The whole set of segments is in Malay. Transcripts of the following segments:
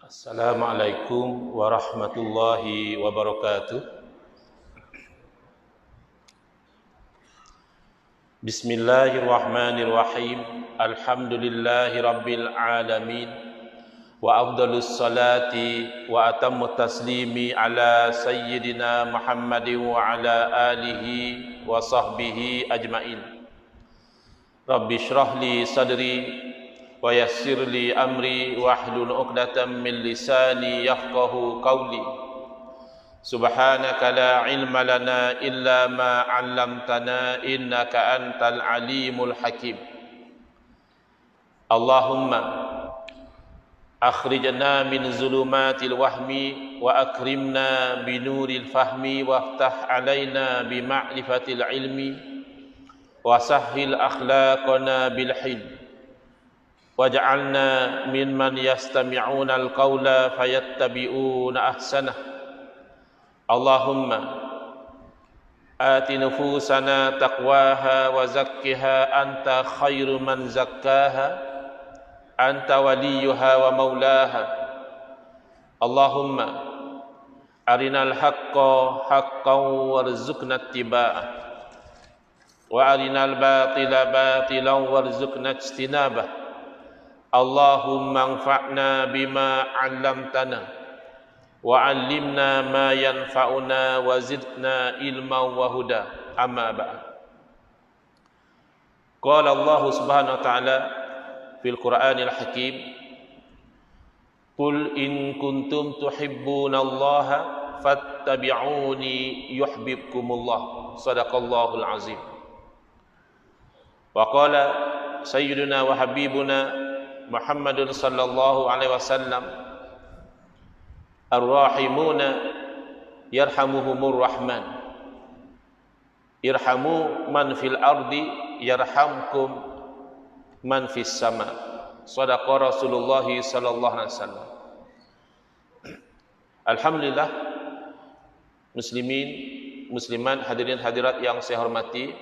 Assalamualaikum warahmatullahi wabarakatuh. Bismillahirrahmanirrahim. Alhamdulillahi rabbil alamin. Wa afdalus salati wa atammut taslimi ala sayyidina Muhammadin wa ala alihi wa sahbihi ajmain. Rabbi shrah li sadri wa yassir li amri wahlul 'uqdatam min lisani yafqahu qawli. Subhanaka la ilma lana illa ma 'allamtana innaka antal alimul hakim. Allahumma akhrijna min zulumatil wahmi wa akrimna binuril fahmi waftah alaina bima'rifatil ilmi wa sahhil akhlaqana bil hilm. Waj'alna mimman yastami'una al-qawla fayattabi'una ahsanah. Allahumma ati nufusana taqwaha wa zakkiha anta khairu man zakkaha anta waliyuha wa maulaha. Allahumma arinal haqqa haqqan warzuqna ittiba'ah wa arinal batila batilan warzuqna ijtinabah. Allahumma anfa'na bima 'allamtana wa 'allimna ma yanfa'una wa zidna ilman wa huda. Amma ba'd. Qala Allah Subhanahu wa ta'ala fil Qur'anil Hakim, qul in kuntum tuhibbunallaha fattabi'uni yuhibbukumullah. Shadaqallahul azim. Wa qala sayyiduna wa habibuna Muhammadun sallallahu alaihi wasallam, ar-rahimuna yarhamuhumur rahman, irhamu man fil ardi yarhamkum man fis sama. Shadaqa Rasulullah sallallahu alaihi wasallam. Alhamdulillah, muslimin, muslimat, hadirin hadirat yang saya hormati,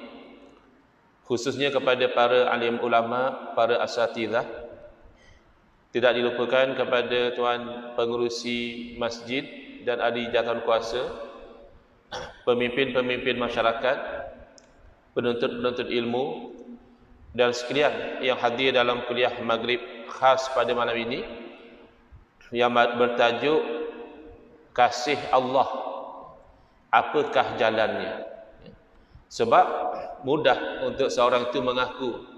khususnya kepada para alim ulama, para asatidzah. Tidak dilupakan kepada tuan pengerusi masjid dan ahli jawatan kuasa, pemimpin-pemimpin masyarakat, penuntut-penuntut ilmu, dan sekalian yang hadir dalam kuliah maghrib khas pada malam ini yang bertajuk Kasih Allah, apakah jalannya? Sebab mudah untuk seorang itu mengaku,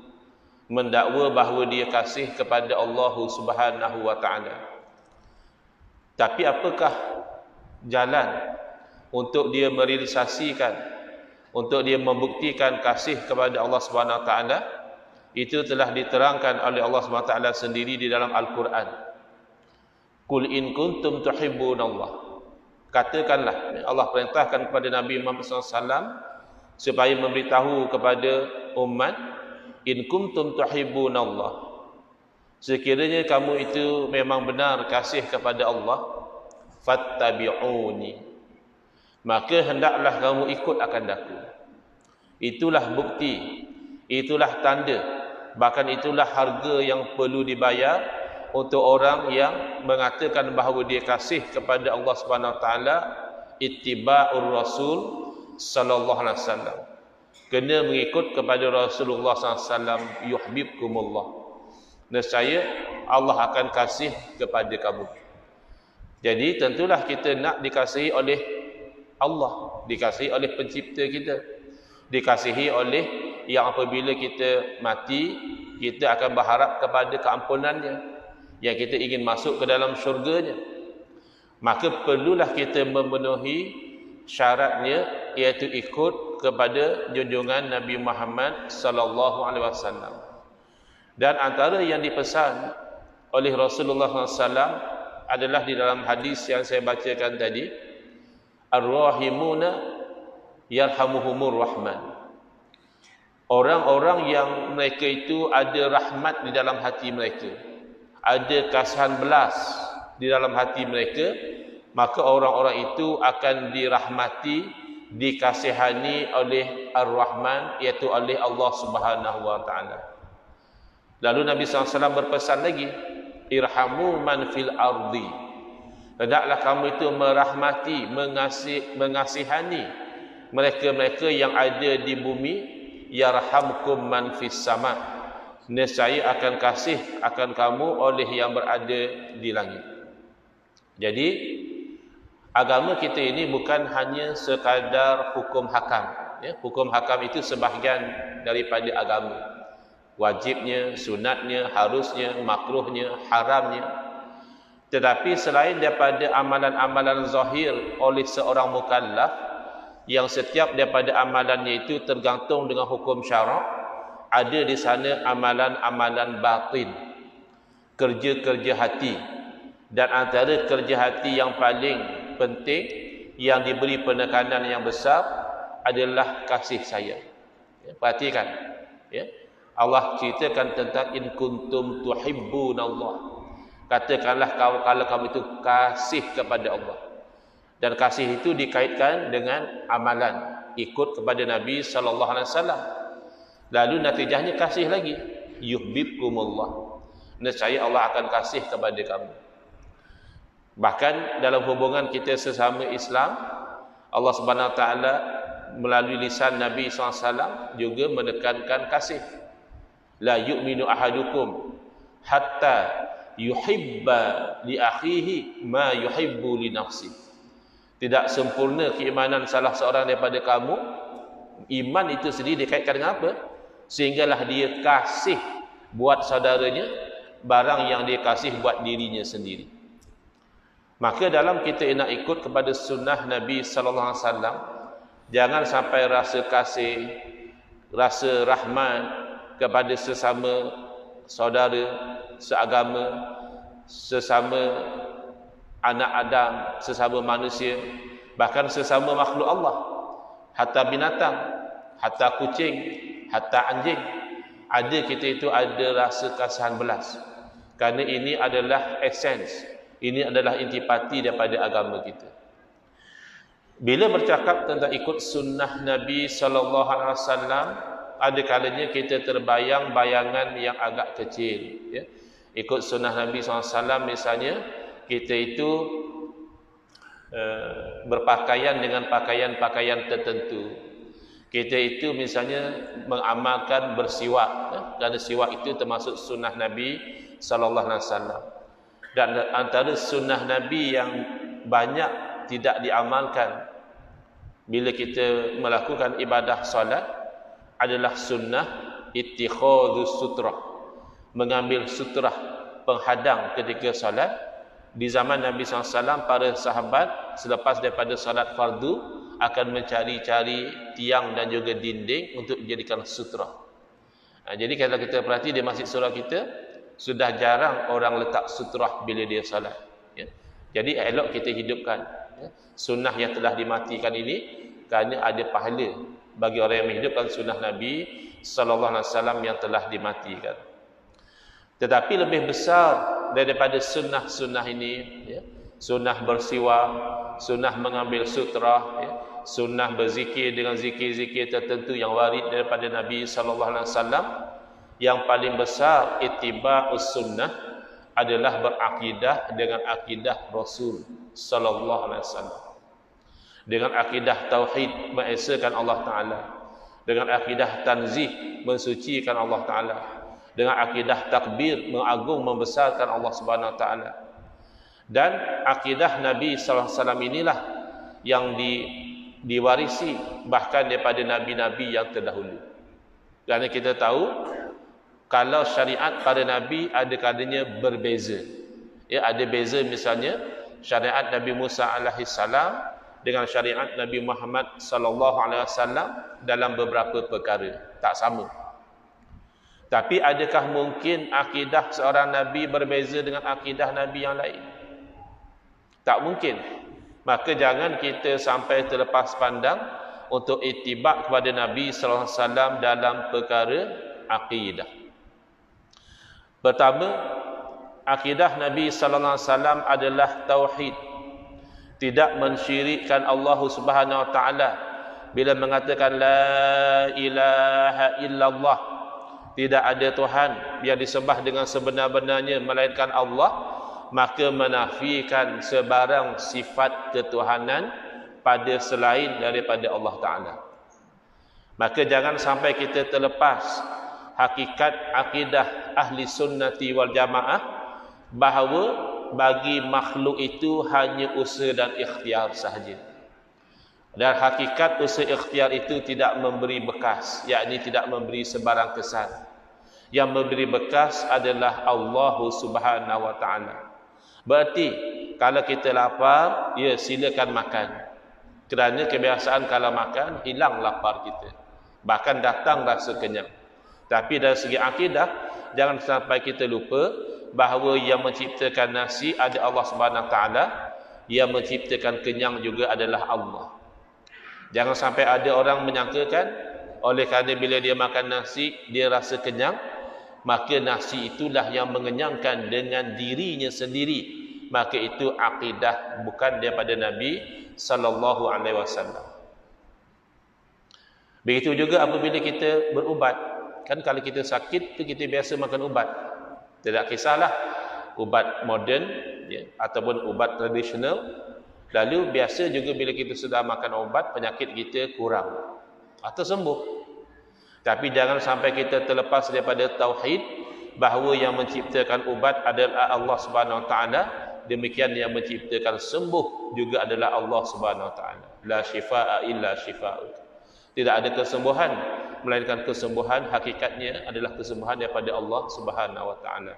mendakwa bahawa dia kasih kepada Allah Subhanahu wa ta'ala. Tapi apakah jalan untuk dia merealisasikan, untuk dia membuktikan kasih kepada Allah Subhanahu wa ta'ala? Itu telah diterangkan oleh Allah Subhanahu wa ta'ala sendiri di dalam Al-Quran. Qul in kuntum tuhibbunallah. Katakanlah, Allah perintahkan kepada Nabi Muhammad SAW supaya memberitahu kepada umat, in kuntum tuhibbunallah, sekiranya kamu itu memang benar kasih kepada Allah, fattabi'uni, maka hendaklah kamu ikut akan aku. Itulah bukti, itulah tanda, bahkan itulah harga yang perlu dibayar untuk orang yang mengatakan bahawa dia kasih kepada Allah Subhanahu wa taala, ittiba'ur Rasul sallallahu alaihi wasallam. Kena mengikut kepada Rasulullah SAW, yuhibbukumullah. Nescaya Allah akan kasih kepada kamu. Jadi tentulah kita nak dikasihi oleh Allah, dikasihi oleh pencipta kita, dikasihi oleh yang apabila kita mati, kita akan berharap kepada keampunannya, yang kita ingin masuk ke dalam syurganya. Maka perlulah kita memenuhi syaratnya, iaitu ikut kepada junjungan Nabi Muhammad sallallahu alaihi wasallam. Dan antara yang dipesan oleh Rasulullah SAW adalah di dalam hadis yang saya bacakan tadi, ar-rahimuna yarhamuhumur rahman. Orang-orang yang mereka itu ada rahmat di dalam hati mereka, ada kasihan belas di dalam hati mereka, maka orang-orang itu akan dirahmati, dikasihani oleh Ar-Rahman, iaitu oleh Allah Subhanahu wa ta'ala. Lalu Nabi SAW berpesan lagi, irhamu man fil ardi. Hendaklah kamu itu merahmati, mengasihani mereka-mereka yang ada di bumi. Yarhamkum man fis sama. Nescaya akan kasih akan kamu oleh yang berada di langit. Jadi agama kita ini bukan hanya sekadar hukum hakam. Ya, hukum hakam itu sebahagian daripada agama. Wajibnya, sunatnya, harusnya, makruhnya, haramnya. Tetapi selain daripada amalan-amalan zahir oleh seorang mukallaf, yang setiap daripada amalannya itu tergantung dengan hukum syarak, ada di sana amalan-amalan batin, kerja-kerja hati. Dan antara kerja hati yang paling penting, yang diberi penekanan yang besar adalah kasih sayang. Ya, perhatikan, ya. Allah ceritakan tentang in kuntum tuhibbunallah. Katakanlah kalau kamu itu kasih kepada Allah. Dan kasih itu dikaitkan dengan amalan, ikut kepada Nabi sallallahu alaihi wasallam. Lalu natijahnya kasih lagi, yuhibbukumullah. Nescaya Allah akan kasih kepada kamu. Bahkan dalam hubungan kita sesama Islam, Allah Subhanahu wa taala melalui lisan Nabi sallallahu alaihi wasallam juga menekankan kasih. La yu'minu ahadukum hatta yuhibba li akhihi ma yuhibbu li nafsi. Tidak sempurna keimanan salah seorang daripada kamu. Iman itu sendiri dikaitkan dengan apa? Sehinggalah dia kasih buat saudaranya barang yang dia kasih buat dirinya sendiri. Maka dalam kita nak ikut kepada sunnah Nabi sallallahu alaihi wasallam, jangan sampai rasa kasih, rasa rahmat kepada sesama saudara, seagama, sesama anak Adam, sesama manusia, bahkan sesama makhluk Allah, hatta binatang, hatta kucing, hatta anjing. Ada kita itu ada rasa kasihan belas. Kerana ini adalah essence, ini adalah intipati daripada agama kita. Bila bercakap tentang ikut sunnah Nabi sallallahu alaihi wasallam, ada kalanya kita terbayang bayangan yang agak kecil, ya. Ikut sunnah Nabi SAW misalnya, kita itu berpakaian dengan pakaian-pakaian tertentu. Kita itu misalnya mengamalkan bersiwak, ya. Kerana siwak itu termasuk sunnah Nabi SAW. Dan antara sunnah Nabi yang banyak tidak diamalkan bila kita melakukan ibadah solat adalah sunnah ittikhadus sutrah, mengambil sutrah penghadang ketika solat. Di zaman Nabi SAW, para sahabat selepas daripada solat fardu akan mencari-cari tiang dan juga dinding untuk dijadikan sutrah. Jadi kalau kita perhati di masjid surau kita, sudah jarang orang letak sutrah bila dia solat, ya. Jadi elok kita hidupkan, ya, sunnah yang telah dimatikan ini, kerana ada pahala bagi orang yang menghidupkan sunnah Nabi sallallahu alaihi wasallam yang telah dimatikan. Tetapi lebih besar daripada sunnah-sunnah ini, ya, sunnah bersiwak, sunnah mengambil sutrah, ya, sunnah berzikir dengan zikir-zikir tertentu yang warid daripada Nabi sallallahu alaihi wasallam. Yang paling besar ittiba'us sunnah adalah berakidah dengan akidah Rasul sallallahu alaihi wasallam. Dengan akidah tauhid, mengesakan Allah Ta'ala. Dengan akidah tanzih, mensucikan Allah Ta'ala. Dengan akidah takbir, mengagung, membesarkan Allah Subhanahu Wa Ta'ala. Dan akidah Nabi SAW inilah yang diwarisi bahkan daripada Nabi-Nabi yang terdahulu. Kerana kita tahu, kalau syariat para Nabi ada kadanya berbeza. Ya, ada beza misalnya, syariat Nabi Musa alaihissalam dengan syariat Nabi Muhammad sallallahu alaihi wasallam dalam beberapa perkara tak sama. Tapi adakah mungkin akidah seorang nabi berbeza dengan akidah nabi yang lain? Tak mungkin. Maka jangan kita sampai terlepas pandang untuk ittiba' kepada Nabi sallallahu alaihi wasallam dalam perkara akidah. Pertama, akidah Nabi sallallahu alaihi wasallam adalah tauhid. Tidak mensyirikkan Allah Subhanahu wa taala bila mengatakan la ilaha illallah, tidak ada Tuhan yang disembah dengan sebenar-benarnya melainkan Allah, maka menafikan sebarang sifat ketuhanan pada selain daripada Allah Ta'ala. Maka jangan sampai kita terlepas hakikat akidah ahli sunnati wal jamaah bahawa bagi makhluk itu hanya usaha dan ikhtiar sahaja. Dan hakikat usaha ikhtiar itu tidak memberi bekas, yakni tidak memberi sebarang kesan. Yang memberi bekas adalah Allah Subhanahu wa Ta'ala. Berarti kalau kita lapar, ya silakan makan. Kerana kebiasaan kalau makan, hilang lapar kita. Bahkan datang rasa kenyang. Tapi dari segi akidah, jangan sampai kita lupa bahawa yang menciptakan nasi ada Allah Subhanahu wa Ta'ala, yang menciptakan kenyang juga adalah Allah. Jangan sampai ada orang menyangkakan oleh kerana bila dia makan nasi dia rasa kenyang, maka nasi itulah yang mengenyangkan dengan dirinya sendiri. Maka itu akidah bukan daripada Nabi sallallahu alaihi wasallam. Begitu juga apabila kita berubat. Kan kalau kita sakit tu kita biasa makan ubat. Tidak kisahlah ubat moden ya, ataupun ubat tradisional. Lalu biasa juga bila kita sudah makan ubat, penyakit kita kurang atau sembuh. Tapi jangan sampai kita terlepas daripada tauhid bahawa yang menciptakan ubat adalah Allah Subhanahu wa Ta'ala. Demikian yang menciptakan sembuh juga adalah Allah Subhanahu wa Ta'ala. La shifaa illa shifa'u. Tidak ada kesembuhan melainkan kesembuhan hakikatnya adalah kesembuhan daripada Allah Subhanahu wa Ta'ala.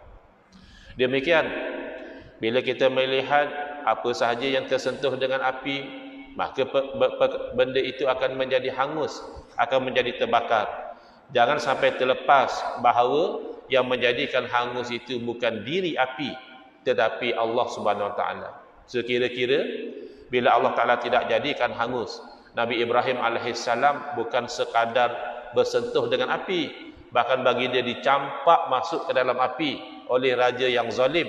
Demikian bila kita melihat apa sahaja yang tersentuh dengan api, maka benda itu akan menjadi hangus, akan menjadi terbakar. Jangan sampai terlepas bahawa yang menjadikan hangus itu bukan diri api, tetapi Allah Subhanahu wa Ta'ala. Sekira-kira bila Allah Ta'ala tidak jadikan hangus, Nabi Ibrahim alaihissalam bukan sekadar bersentuh dengan api, bahkan bagi dia dicampak masuk ke dalam api oleh raja yang zalim,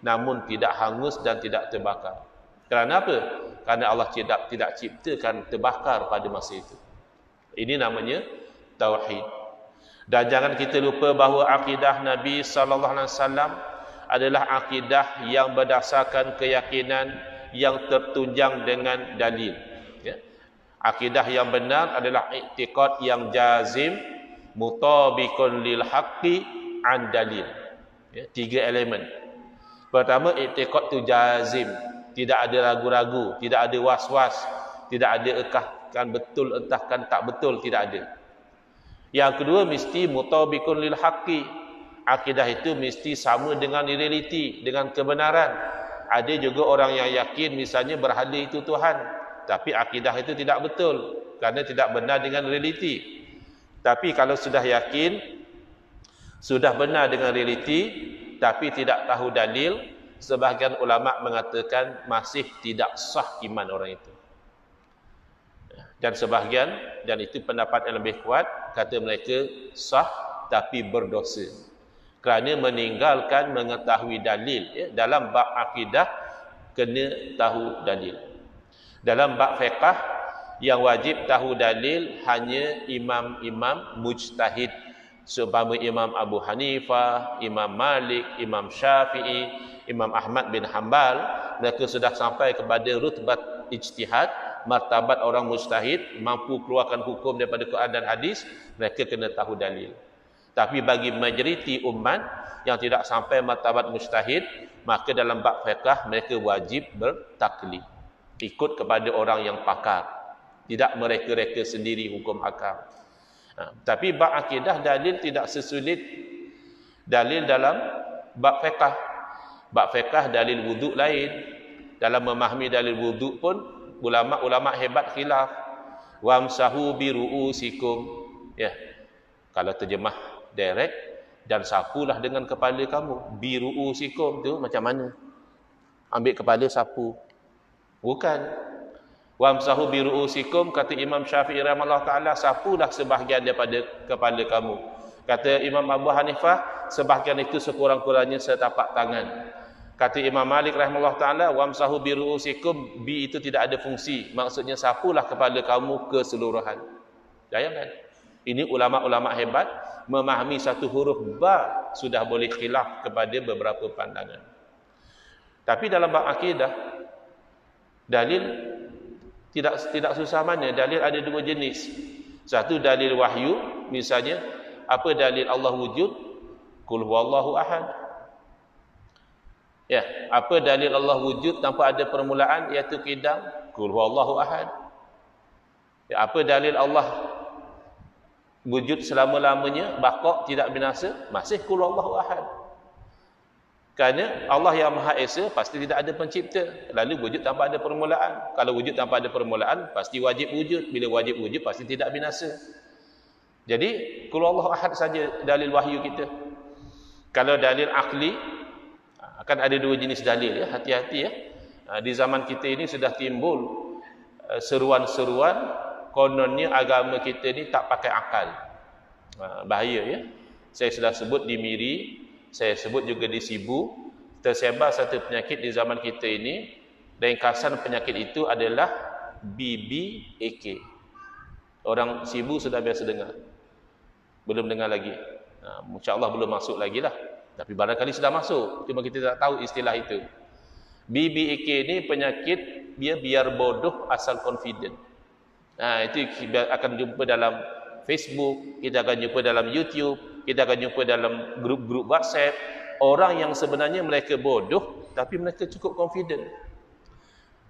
namun tidak hangus dan tidak terbakar. Kerana apa? Kerana Allah tidak ciptakan terbakar pada masa itu. Ini namanya tauhid. Dan jangan kita lupa bahawa akidah Nabi sallallahu alaihi wasallam adalah akidah yang berdasarkan keyakinan yang tertunjang dengan dalil. Ya. Akidah yang benar adalah i'tiqad yang jazim, mutabiqun lil haqqi an dalil. Ya, 3 elemen. Pertama, i'tiqad tu jazim, tidak ada ragu-ragu, tidak ada was-was, tidak ada entahkan betul entahkan tak betul, tidak ada. Yang kedua, mesti mutabiqun lil haqqi. Akidah itu mesti sama dengan realiti, dengan kebenaran. Ada juga orang yang yakin misalnya berhala itu Tuhan, tapi akidah itu tidak betul kerana tidak benar dengan realiti. Tapi kalau sudah yakin, sudah benar dengan realiti, tapi tidak tahu dalil, sebahagian ulama mengatakan masih tidak sah iman orang itu. Dan sebahagian, dan itu pendapat yang lebih kuat, kata mereka sah tapi berdosa. Kerana meninggalkan mengetahui dalil. Ya, dalam bab akidah kena tahu dalil. Dalam bab fiqh yang wajib tahu dalil hanya imam-imam mujtahid. Seumpama Imam Abu Hanifah, Imam Malik, Imam Syafi'i, Imam Ahmad bin Hanbal, mereka sudah sampai kepada rutbat ijtihad, martabat orang mujtahid, mampu keluarkan hukum daripada Quran dan hadis, mereka kena tahu dalil. Tapi bagi majoriti umat yang tidak sampai martabat mujtahid, maka dalam bab fiqh mereka wajib bertaklid, ikut kepada orang yang pakar, tidak mereka-reka sendiri hukum hakam. Tapi bab akidah dalil tidak sesulit dalil dalam bab fiqh. Bab fiqh dalil wuduk lain. Dalam memahami dalil wuduk pun ulama-ulama hebat khilaf. Wamsahu biru'usikum. Ya. Kalau terjemah direct, dan sapulah dengan kepala kamu. Biru'usikum tu macam mana? Ambil kepala sapu. Bukan. Wamsahu biru'usikum, kata Imam Syafi'i rahimahullah ta'ala, sapulah sebahagian daripada kepala kamu. Kata Imam Abu Hanifah, sebahagian itu sekurang-kurangnya setapak tangan. Kata Imam Malik rahimahullah ta'ala, wamsahu biru'usikum, bi itu tidak ada fungsi. Maksudnya sapulah kepala kamu keseluruhan. Bayangkan. Ini ulama-ulama hebat memahami satu huruf ba sudah boleh khilaf kepada beberapa pandangan. Tapi dalam bab akidah, dalil tidak susah mana. Dalil ada dua jenis. Satu dalil wahyu, misalnya apa dalil Allah wujud? Qul huwallahu ahad. Ya, apa dalil Allah wujud tanpa ada permulaan, iaitu qidam? Qul huwallahu ahad. Ya, apa dalil Allah wujud selama-lamanya, baqa, tidak binasa? Masih qul huwallahu ahad. Kerana Allah yang Maha Esa pasti tidak ada pencipta, lalu wujud tanpa ada permulaan. Kalau wujud tanpa ada permulaan, pasti wajib wujud. Bila wajib wujud, pasti tidak binasa. Jadi qul huwallahu ahad saja dalil wahyu kita. Kalau dalil akli, akan ada dua jenis dalil, ya, hati-hati ya. Di zaman kita ini sudah timbul seruan-seruan kononnya agama kita ni tak pakai akal. Bahaya ya. Saya sudah sebut di Miri, saya sebut juga di Sibu, tersebar satu penyakit di zaman kita ini. Ringkasan penyakit itu adalah BBAK. Orang Sibu sudah biasa dengar. Belum dengar lagi. InsyaAllah belum masuk lagi lah. Tapi barangkali sudah masuk, cuma kita tak tahu istilah itu. BBAK ni penyakit dia biar bodoh asal confident. Itu kita akan jumpa dalam Facebook, kita akan jumpa dalam YouTube, kita akan jumpa dalam grup-grup WhatsApp. Orang yang sebenarnya mereka bodoh, tapi mereka cukup confident.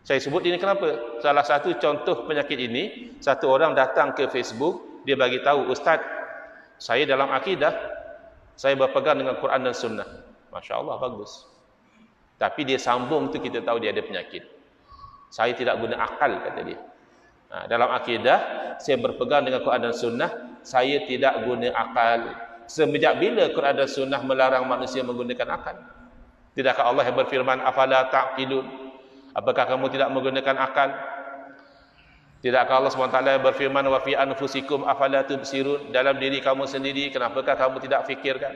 Saya sebut ini kenapa? Salah satu contoh penyakit ini, satu orang datang ke Facebook, dia bagi tahu, Ustaz, saya dalam akidah, saya berpegang dengan Quran dan Sunnah. Masya Allah, bagus. Tapi dia sambung tu kita tahu dia ada penyakit. Saya tidak guna akal, kata dia. Dalam akidah, saya berpegang dengan Quran dan Sunnah, saya tidak guna akal. Sejak bila Quran dan Sunnah melarang manusia menggunakan akal? Tidakkah Allah yang berfirman, afala ta'qilun? Apakah kamu tidak menggunakan akal? Tidakkah Allah SWT berfirman, wa fi anfusikum afala tubsirun? Dalam diri kamu sendiri, kenapakah kamu tidak fikirkan?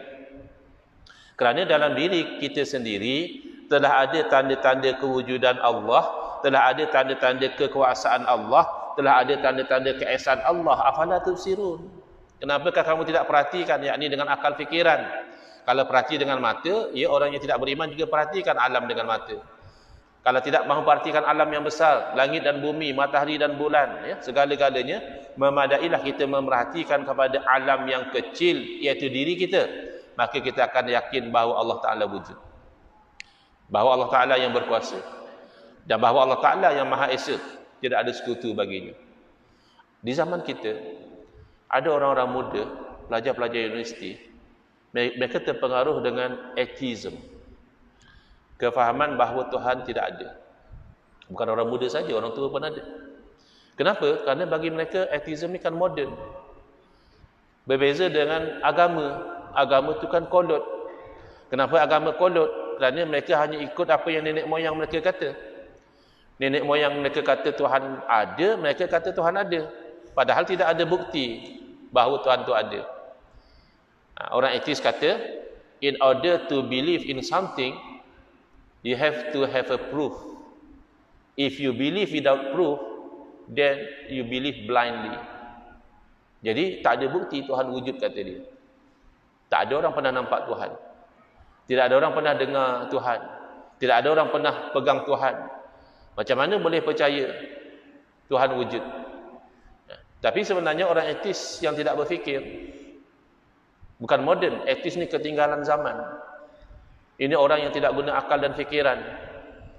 Kerana dalam diri kita sendiri telah ada tanda-tanda kewujudan Allah, telah ada tanda-tanda kekuasaan Allah, telah ada tanda-tanda keesaan Allah. Afala tubsirun? Kenapakah kamu tidak perhatikan, yakni dengan akal fikiran? Kalau perhati dengan mata, ya, orang yang tidak beriman juga perhatikan alam dengan mata. Kalau tidak mahu perhatikan alam yang besar, langit dan bumi, matahari dan bulan, ya, segala-galanya, memadailah kita memerhatikan kepada alam yang kecil, iaitu diri kita. Maka kita akan yakin bahawa Allah Ta'ala wujud. Bahawa Allah Ta'ala yang berkuasa. Dan bahawa Allah Ta'ala yang Maha Esa. Tidak ada sekutu baginya. Di zaman kita, ada orang-orang muda, pelajar-pelajar universiti, mereka terpengaruh dengan atheism. Kefahaman bahawa Tuhan tidak ada. Bukan orang muda saja, orang tua pun ada. Kenapa? Kerana bagi mereka atheism ni kan moden. Berbeza dengan agama. Agama tu kan kolot. Kenapa agama kolot? Kerana mereka hanya ikut apa yang nenek moyang mereka kata. Nenek moyang mereka kata Tuhan ada, mereka kata Tuhan ada. Padahal tidak ada bukti bahawa Tuhan tu ada. Orang atheist kata, in order to believe in something, you have to have a proof. If you believe without proof, then you believe blindly. Jadi tak ada bukti Tuhan wujud, kata dia. Tak ada orang pernah nampak Tuhan. Tidak ada orang pernah dengar Tuhan. Tidak ada orang pernah pegang Tuhan. Macam mana boleh percaya Tuhan wujud? Tapi sebenarnya orang ateis yang tidak berfikir, bukan moden, ateis ni ketinggalan zaman. Ini orang yang tidak guna akal dan fikiran.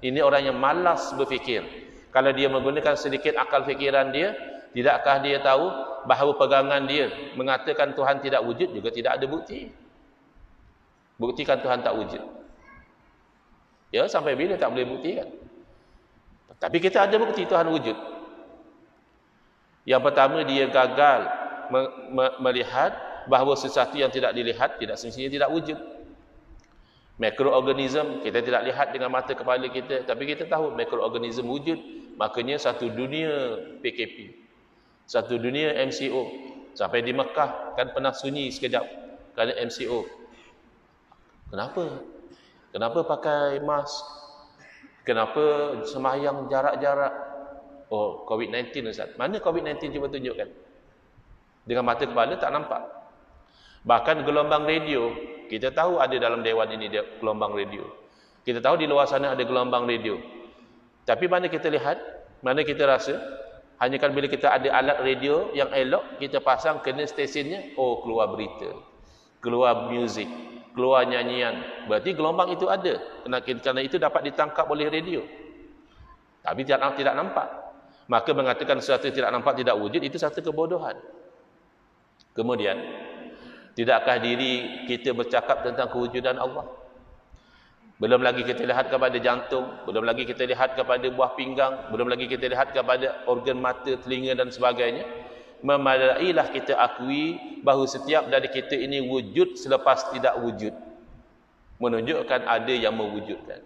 Ini orang yang malas berfikir. Kalau dia menggunakan sedikit akal fikiran dia, tidakkah dia tahu bahawa pegangan dia mengatakan Tuhan tidak wujud juga tidak ada bukti. Buktikan Tuhan tak wujud. Ya, sampai bila tak boleh buktikan? Tapi kita ada bukti Tuhan wujud. Yang pertama, dia gagal melihat bahawa sesuatu yang tidak dilihat tidak semestinya tidak wujud. Mikroorganism kita tidak lihat dengan mata kepala kita, tapi kita tahu mikroorganism wujud. Makanya satu dunia PKP, satu dunia MCO. Sampai di Mekah kan pernah sunyi sekejap kerana MCO. Kenapa? Kenapa pakai mask? Kenapa sembahyang jarak-jarak? Oh, COVID-19 Ustaz. Mana COVID-19 cuba tunjukkan? Dengan mata kepala tak nampak. Bahkan gelombang radio, kita tahu ada dalam dewan ini dia gelombang radio. Kita tahu di luar sana ada gelombang radio. Tapi mana kita lihat, mana kita rasa, hanya kan bila kita ada alat radio yang elok, kita pasang kena stesen keluar berita, keluar muzik, keluar nyanyian. Berarti gelombang itu ada. Kerana itu dapat ditangkap oleh radio. Tapi tidak nampak. Maka mengatakan sesuatu tidak nampak, tidak wujud, itu satu kebodohan. Kemudian, tidakkah diri kita bercakap tentang kewujudan Allah? Belum lagi kita lihat kepada jantung, belum lagi kita lihat kepada buah pinggang, belum lagi kita lihat kepada organ mata, telinga dan sebagainya. Memadailah kita akui bahawa setiap dari kita ini wujud selepas tidak wujud. Menunjukkan ada yang mewujudkan.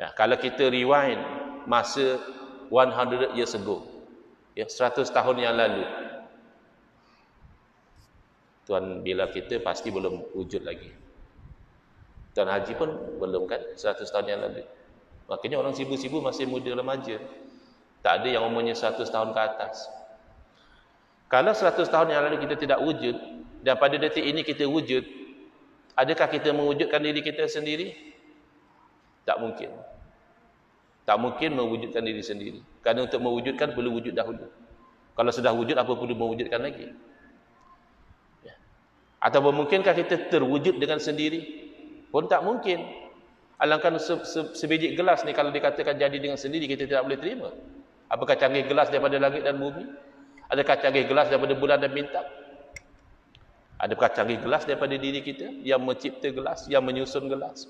Ya, kalau kita rewind masa 100 years ago, 100 tahun yang lalu, Tuan Bila kita pasti belum wujud lagi. Tuan Haji pun belum kan, 100 tahun yang lalu. Makanya orang sibu-sibu masih muda remaja. Tak ada yang umurnya 100 tahun ke atas. Kalau 100 tahun yang lalu kita tidak wujud, dan pada detik ini kita wujud, adakah kita mewujudkan diri kita sendiri? Tak mungkin. Tak mungkin mewujudkan diri sendiri. Kerana untuk mewujudkan perlu wujud dahulu. Kalau sudah wujud, apa perlu mewujudkan lagi? Ya. Atau mungkinkah kita terwujud dengan sendiri? Pun tak mungkin. Alangkah sebiji gelas ni kalau dikatakan jadi dengan sendiri, kita tidak boleh terima. Apakah canggih gelas daripada langit dan bumi? Adakah canggih gelas daripada bulan dan bintang? Adakah canggih gelas daripada diri kita yang mencipta gelas, yang menyusun gelas?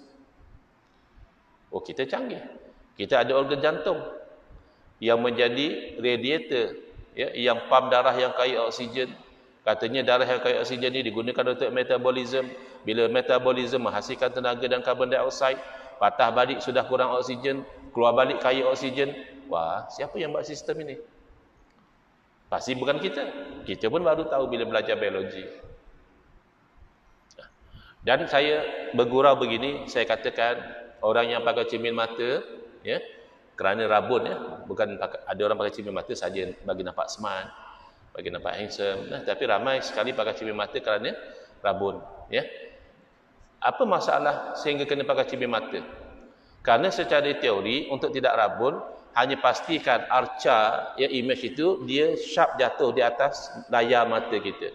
Oh, kita canggih. Kita ada organ jantung yang menjadi radiator, ya, yang pam darah yang kaya oksigen. Katanya darah yang kaya oksigen ini digunakan untuk metabolisme. Bila metabolisme menghasilkan tenaga dan karbon dioksida, patah balik sudah kurang oksigen, keluar balik kaya oksigen. Wah, siapa yang buat sistem ini? Pasti bukan kita. Kita pun baru tahu bila belajar biologi. Dan saya bergurau begini, saya katakan orang yang pakai cermin mata, ya, kerana rabun, ya, bukan ada orang pakai cermin mata saja bagi nampak smart, bagi nampak handsome, tapi ramai sekali pakai cermin mata kerana rabun, ya. Apa masalah sehingga kena pakai cermin mata? Kerana secara teori untuk tidak rabun, hanya pastikan arca, ya, image itu dia sharp jatuh di atas layar mata kita.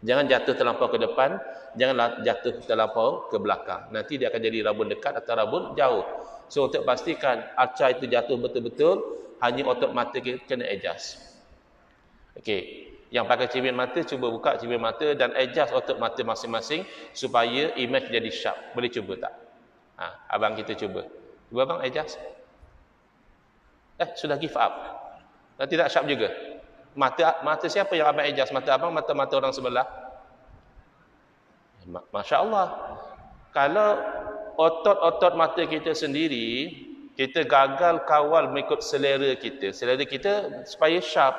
Jangan jatuh terlampau ke depan, jangan jatuh terlampau ke belakang. Nanti dia akan jadi rabun dekat atau rabun jauh. So untuk pastikan arca itu jatuh betul-betul, hanya otot mata kita kena adjust. Okey, yang pakai cermin mata cuba buka cermin mata dan adjust otot mata masing-masing supaya image jadi sharp. Boleh cuba tak? Abang kita cuba. Cuba abang adjust. Sudah give up. Tidak sharp juga. Mata siapa yang abang adjust? Mata abang, mata orang sebelah? Masya Allah. Kalau otot-otot mata kita sendiri, kita gagal kawal mengikut selera kita. Selera kita supaya sharp.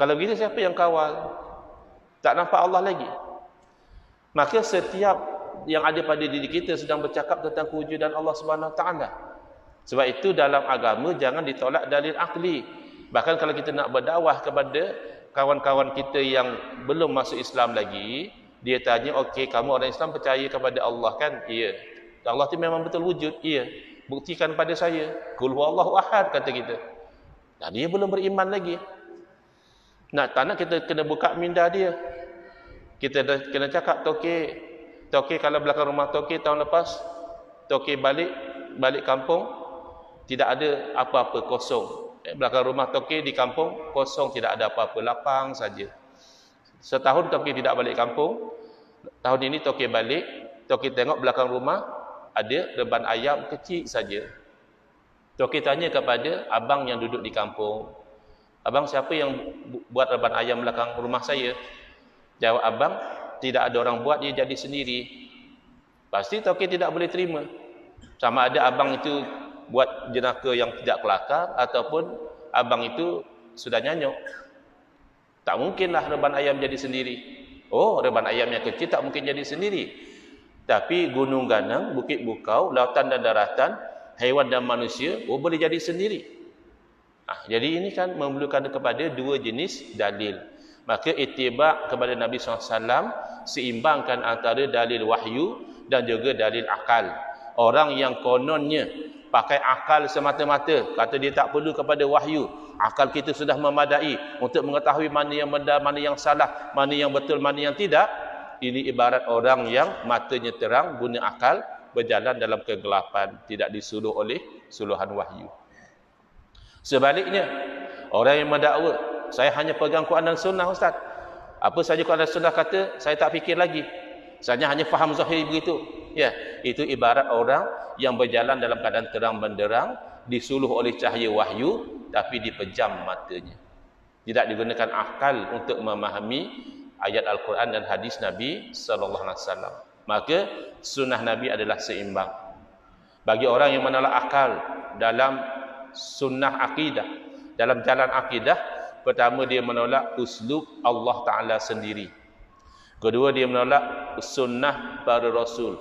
Kalau begitu siapa yang kawal? Tak nampak Allah lagi. Maka setiap yang ada pada diri kita sedang bercakap tentang kewujudan Allah Subhanahu Wa Taala. Sebab itu dalam agama jangan ditolak dalil akli. Bahkan kalau kita nak berdakwah kepada kawan-kawan kita yang belum masuk Islam lagi, dia tanya, okey, kamu orang Islam percaya kepada Allah kan? Ya. Allah itu memang betul wujud? Ya. Buktikan pada saya. Qul huwallahu ahad, kata kita. Nah, dia belum beriman lagi. Tak nak kita kena buka minda dia. Kita kena cakap, Toke kalau belakang rumah Toke tahun lepas, Toke balik kampung, tidak ada apa-apa, kosong. Belakang rumah Toke di kampung, kosong, tidak ada apa-apa, lapang saja. Setahun Toke tidak balik kampung, tahun ini Toke balik, Toke tengok belakang rumah, ada reban ayam kecil saja. Toke tanya kepada abang yang duduk di kampung, abang, siapa yang buat reban ayam belakang rumah saya? Jawab abang, tidak ada orang buat, dia jadi sendiri. Pasti Toke tidak boleh terima. Sama ada abang itu buat jenaka yang tidak kelakar ataupun abang itu sudah nyanyuk. Tak mungkinlah reban ayam jadi sendiri. Oh, reban ayam yang kecil tak mungkin jadi sendiri. Tapi gunung ganang, bukit bukau, lautan dan daratan, haiwan dan manusia, boleh jadi sendiri. Jadi ini kan memerlukan kepada dua jenis dalil. Maka ittiba' kepada Nabi SAW seimbangkan antara dalil wahyu dan juga dalil akal. Orang yang kononnya pakai akal semata-mata, kata dia tak perlu kepada wahyu, akal kita sudah memadai untuk mengetahui mana yang benar, mana yang salah, mana yang betul, mana yang tidak, ini ibarat orang yang matanya terang, guna akal, berjalan dalam kegelapan, tidak disuruh oleh suluhan wahyu. Sebaliknya, orang yang mendakwa, saya hanya pegang Quran dan Sunnah Ustaz. Apa saja Quran dan Sunnah kata, saya tak fikir lagi. Saya hanya faham zahir begitu. Ya, itu ibarat orang yang berjalan dalam keadaan terang benderang, disuluh oleh cahaya wahyu, tapi dipejam matanya. Tidak digunakan akal untuk memahami ayat Al-Quran dan hadis Nabi sallallahu alaihi wasallam. Maka sunnah Nabi adalah seimbang. Bagi orang yang menolak akal dalam sunnah akidah, dalam jalan akidah, pertama dia menolak uslub Allah Ta'ala sendiri. Kedua dia menolak sunnah para Rasul.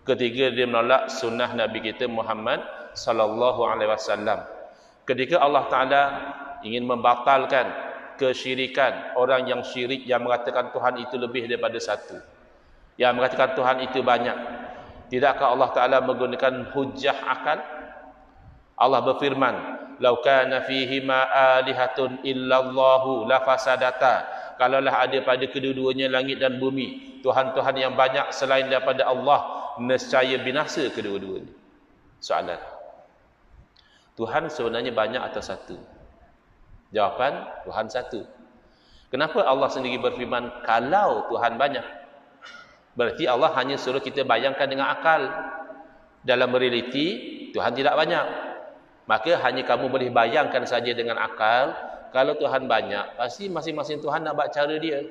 Ketiga dia menolak sunnah Nabi kita Muhammad sallallahu alaihi wasallam. Ketika Allah Ta'ala ingin membatalkan kesyirikan, orang yang syirik yang mengatakan Tuhan itu lebih daripada satu, yang mengatakan Tuhan itu banyak, tidakkah Allah Ta'ala menggunakan hujjah akal? Allah berfirman, "Lau kana fihima alihatun illallahu lafasadata." Kalaulah ada pada kedua-duanya langit dan bumi Tuhan-Tuhan yang banyak selain daripada Allah, nescaya binasa kedua-duanya. Soalan, Tuhan sebenarnya banyak atau satu? Jawapan, Tuhan satu. Kenapa Allah sendiri berfirman kalau Tuhan banyak? Berarti Allah hanya suruh kita bayangkan dengan akal. Dalam realiti Tuhan tidak banyak. Maka hanya kamu boleh bayangkan saja dengan akal. Kalau Tuhan banyak, pasti masing-masing Tuhan nak buat cara dia.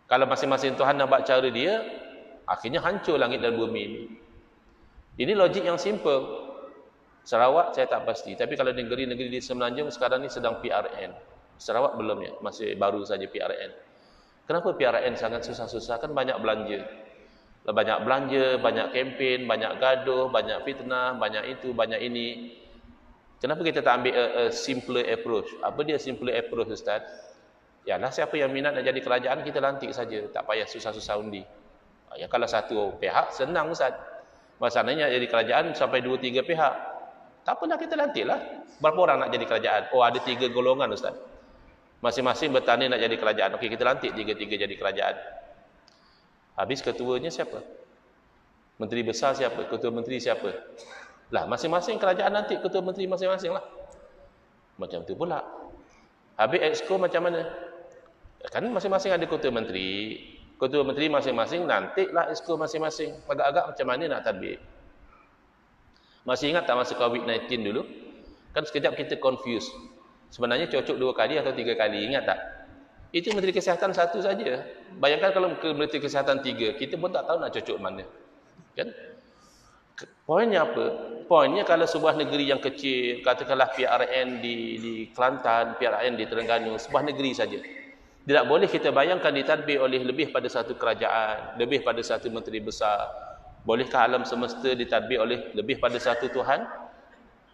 Kalau masing-masing Tuhan nak buat cara dia, akhirnya hancur langit dan bumi ini. Ini logik yang simple. Sarawak saya tak pasti, tapi kalau negeri-negeri di Semenanjung sekarang ni sedang PRN. Sarawak belum ya, masih baru saja PRN. Kenapa PRN sangat susah-susah? Kan banyak belanja. Banyak belanja, banyak kempen, banyak gaduh, banyak fitnah, banyak itu, banyak ini. Kenapa kita tak ambil a simpler approach? Apa dia simpler approach, Ustaz? Yalah, siapa yang minat nak jadi kerajaan, kita lantik saja. Tak payah susah-susah undi. Ya, kalau satu pihak, senang, Ustaz. Masalahnya jadi kerajaan sampai 2-3 pihak. Tak apa, kita lantiklah. Berapa orang nak jadi kerajaan? Oh, ada 3 golongan, Ustaz. Masing-masing bertanding nak jadi kerajaan. Okey, kita lantik 3-3 jadi kerajaan. Habis ketuanya siapa? Menteri besar siapa? Ketua menteri siapa? Lah, masing-masing kerajaan nanti ketua menteri masing-masing lah. Macam tu pula. Habis exco macam mana? Kan masing-masing ada ketua menteri. Ketua menteri masing-masing nantilah exco masing-masing. Agak-agak macam mana nak tadbir? Masih ingat tak masa COVID-19 dulu? Kan sekejap kita confuse. Sebenarnya cocok 2 kali atau 3 kali, ingat tak? Itu Menteri Kesihatan satu saja. Bayangkan kalau Menteri Kesihatan 3, kita pun tak tahu nak cocok mana. Kan? Poinnya apa? Poinnya kalau sebuah negeri yang kecil, katakanlah PRN di Kelantan, PRN di Terengganu, sebuah negeri saja. Tidak boleh kita bayangkan ditadbir oleh lebih pada satu kerajaan, lebih pada satu menteri besar. Bolehkah alam semesta ditadbir oleh lebih pada satu Tuhan?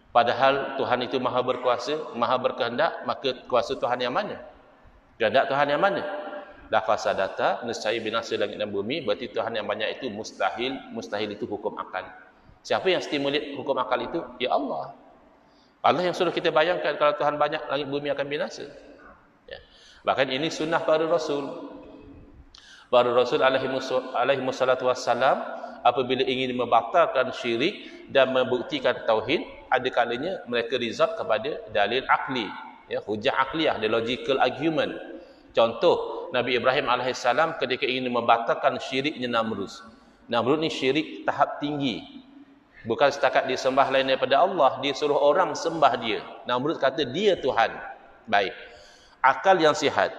Padahal Tuhan itu maha berkuasa, maha berkehendak, maka kuasa Tuhan yang mana? Kehendak Tuhan yang mana? La fasadata, nescaya binasa langit dan bumi, berarti Tuhan yang banyak itu mustahil, mustahil itu hukum akal. Siapa yang stimulate hukum akal itu? Ya Allah. Allah yang suruh kita bayangkan kalau Tuhan banyak, langit bumi akan binasa. Ya. Bahkan ini sunnah para Rasul. Para Rasul alaihi wassalatu wassalam, apabila ingin membatalkan syirik dan membuktikan tauhid, ada kalanya mereka resort kepada dalil akli, ya, hujah akliyah, the logical argument. Contoh, Nabi Ibrahim AS ketika ingin membatalkan syiriknya Namrud. Namrud ni syirik tahap tinggi. Bukan setakat dia sembah lain daripada Allah, dia suruh orang sembah dia. Namrud kata dia Tuhan. Baik. Akal yang sihat,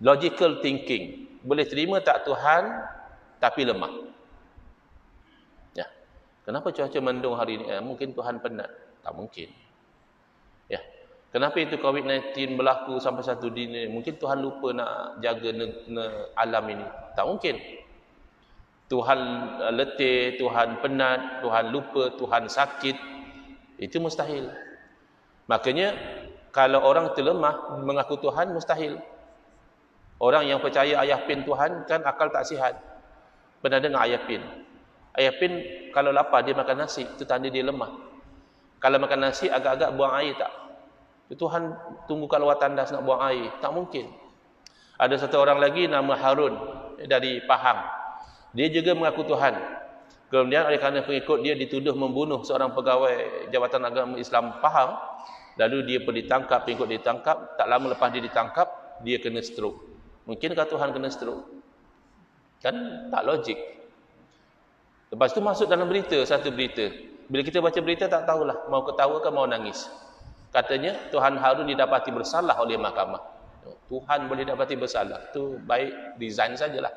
logical thinking, boleh terima tak Tuhan tapi lemah? Ya. Kenapa cuaca mendung hari ini? Mungkin Tuhan penat. Tak mungkin. Ya. Kenapa itu COVID-19 berlaku sampai satu dunia? Mungkin Tuhan lupa nak jaga alam ini. Tak mungkin. Tuhan letih, Tuhan penat, Tuhan lupa, Tuhan sakit. Itu mustahil. Makanya Kalau orang itu lemah mengaku Tuhan, mustahil. Orang yang percaya ayah pin Tuhan kan akal tak sihat. Pernah dengar ayah pin? Ayah pin kalau lapar dia makan nasi, itu tanda dia lemah. Kalau makan nasi agak-agak buang air tak? Tuhan tunggu kalau tandas nak buang air, tak mungkin. Ada satu orang lagi nama Harun dari Pahang. Dia juga mengaku Tuhan. Kemudian oleh kerana pengikut dia dituduh membunuh seorang pegawai Jabatan Agama Islam Pahang, lalu dia pun ditangkap, pengikut ditangkap. Tak lama lepas dia ditangkap, dia kena stroke. Mungkinkah Tuhan kena stroke? Kan tak logik. Lepas tu masuk dalam berita, satu berita. Bila kita baca berita tak tahulah mau ketawa ke mau nangis. Katanya Tuhan Harun didapati bersalah oleh mahkamah. Tuhan boleh dapati bersalah. Tu baik resign sajalah.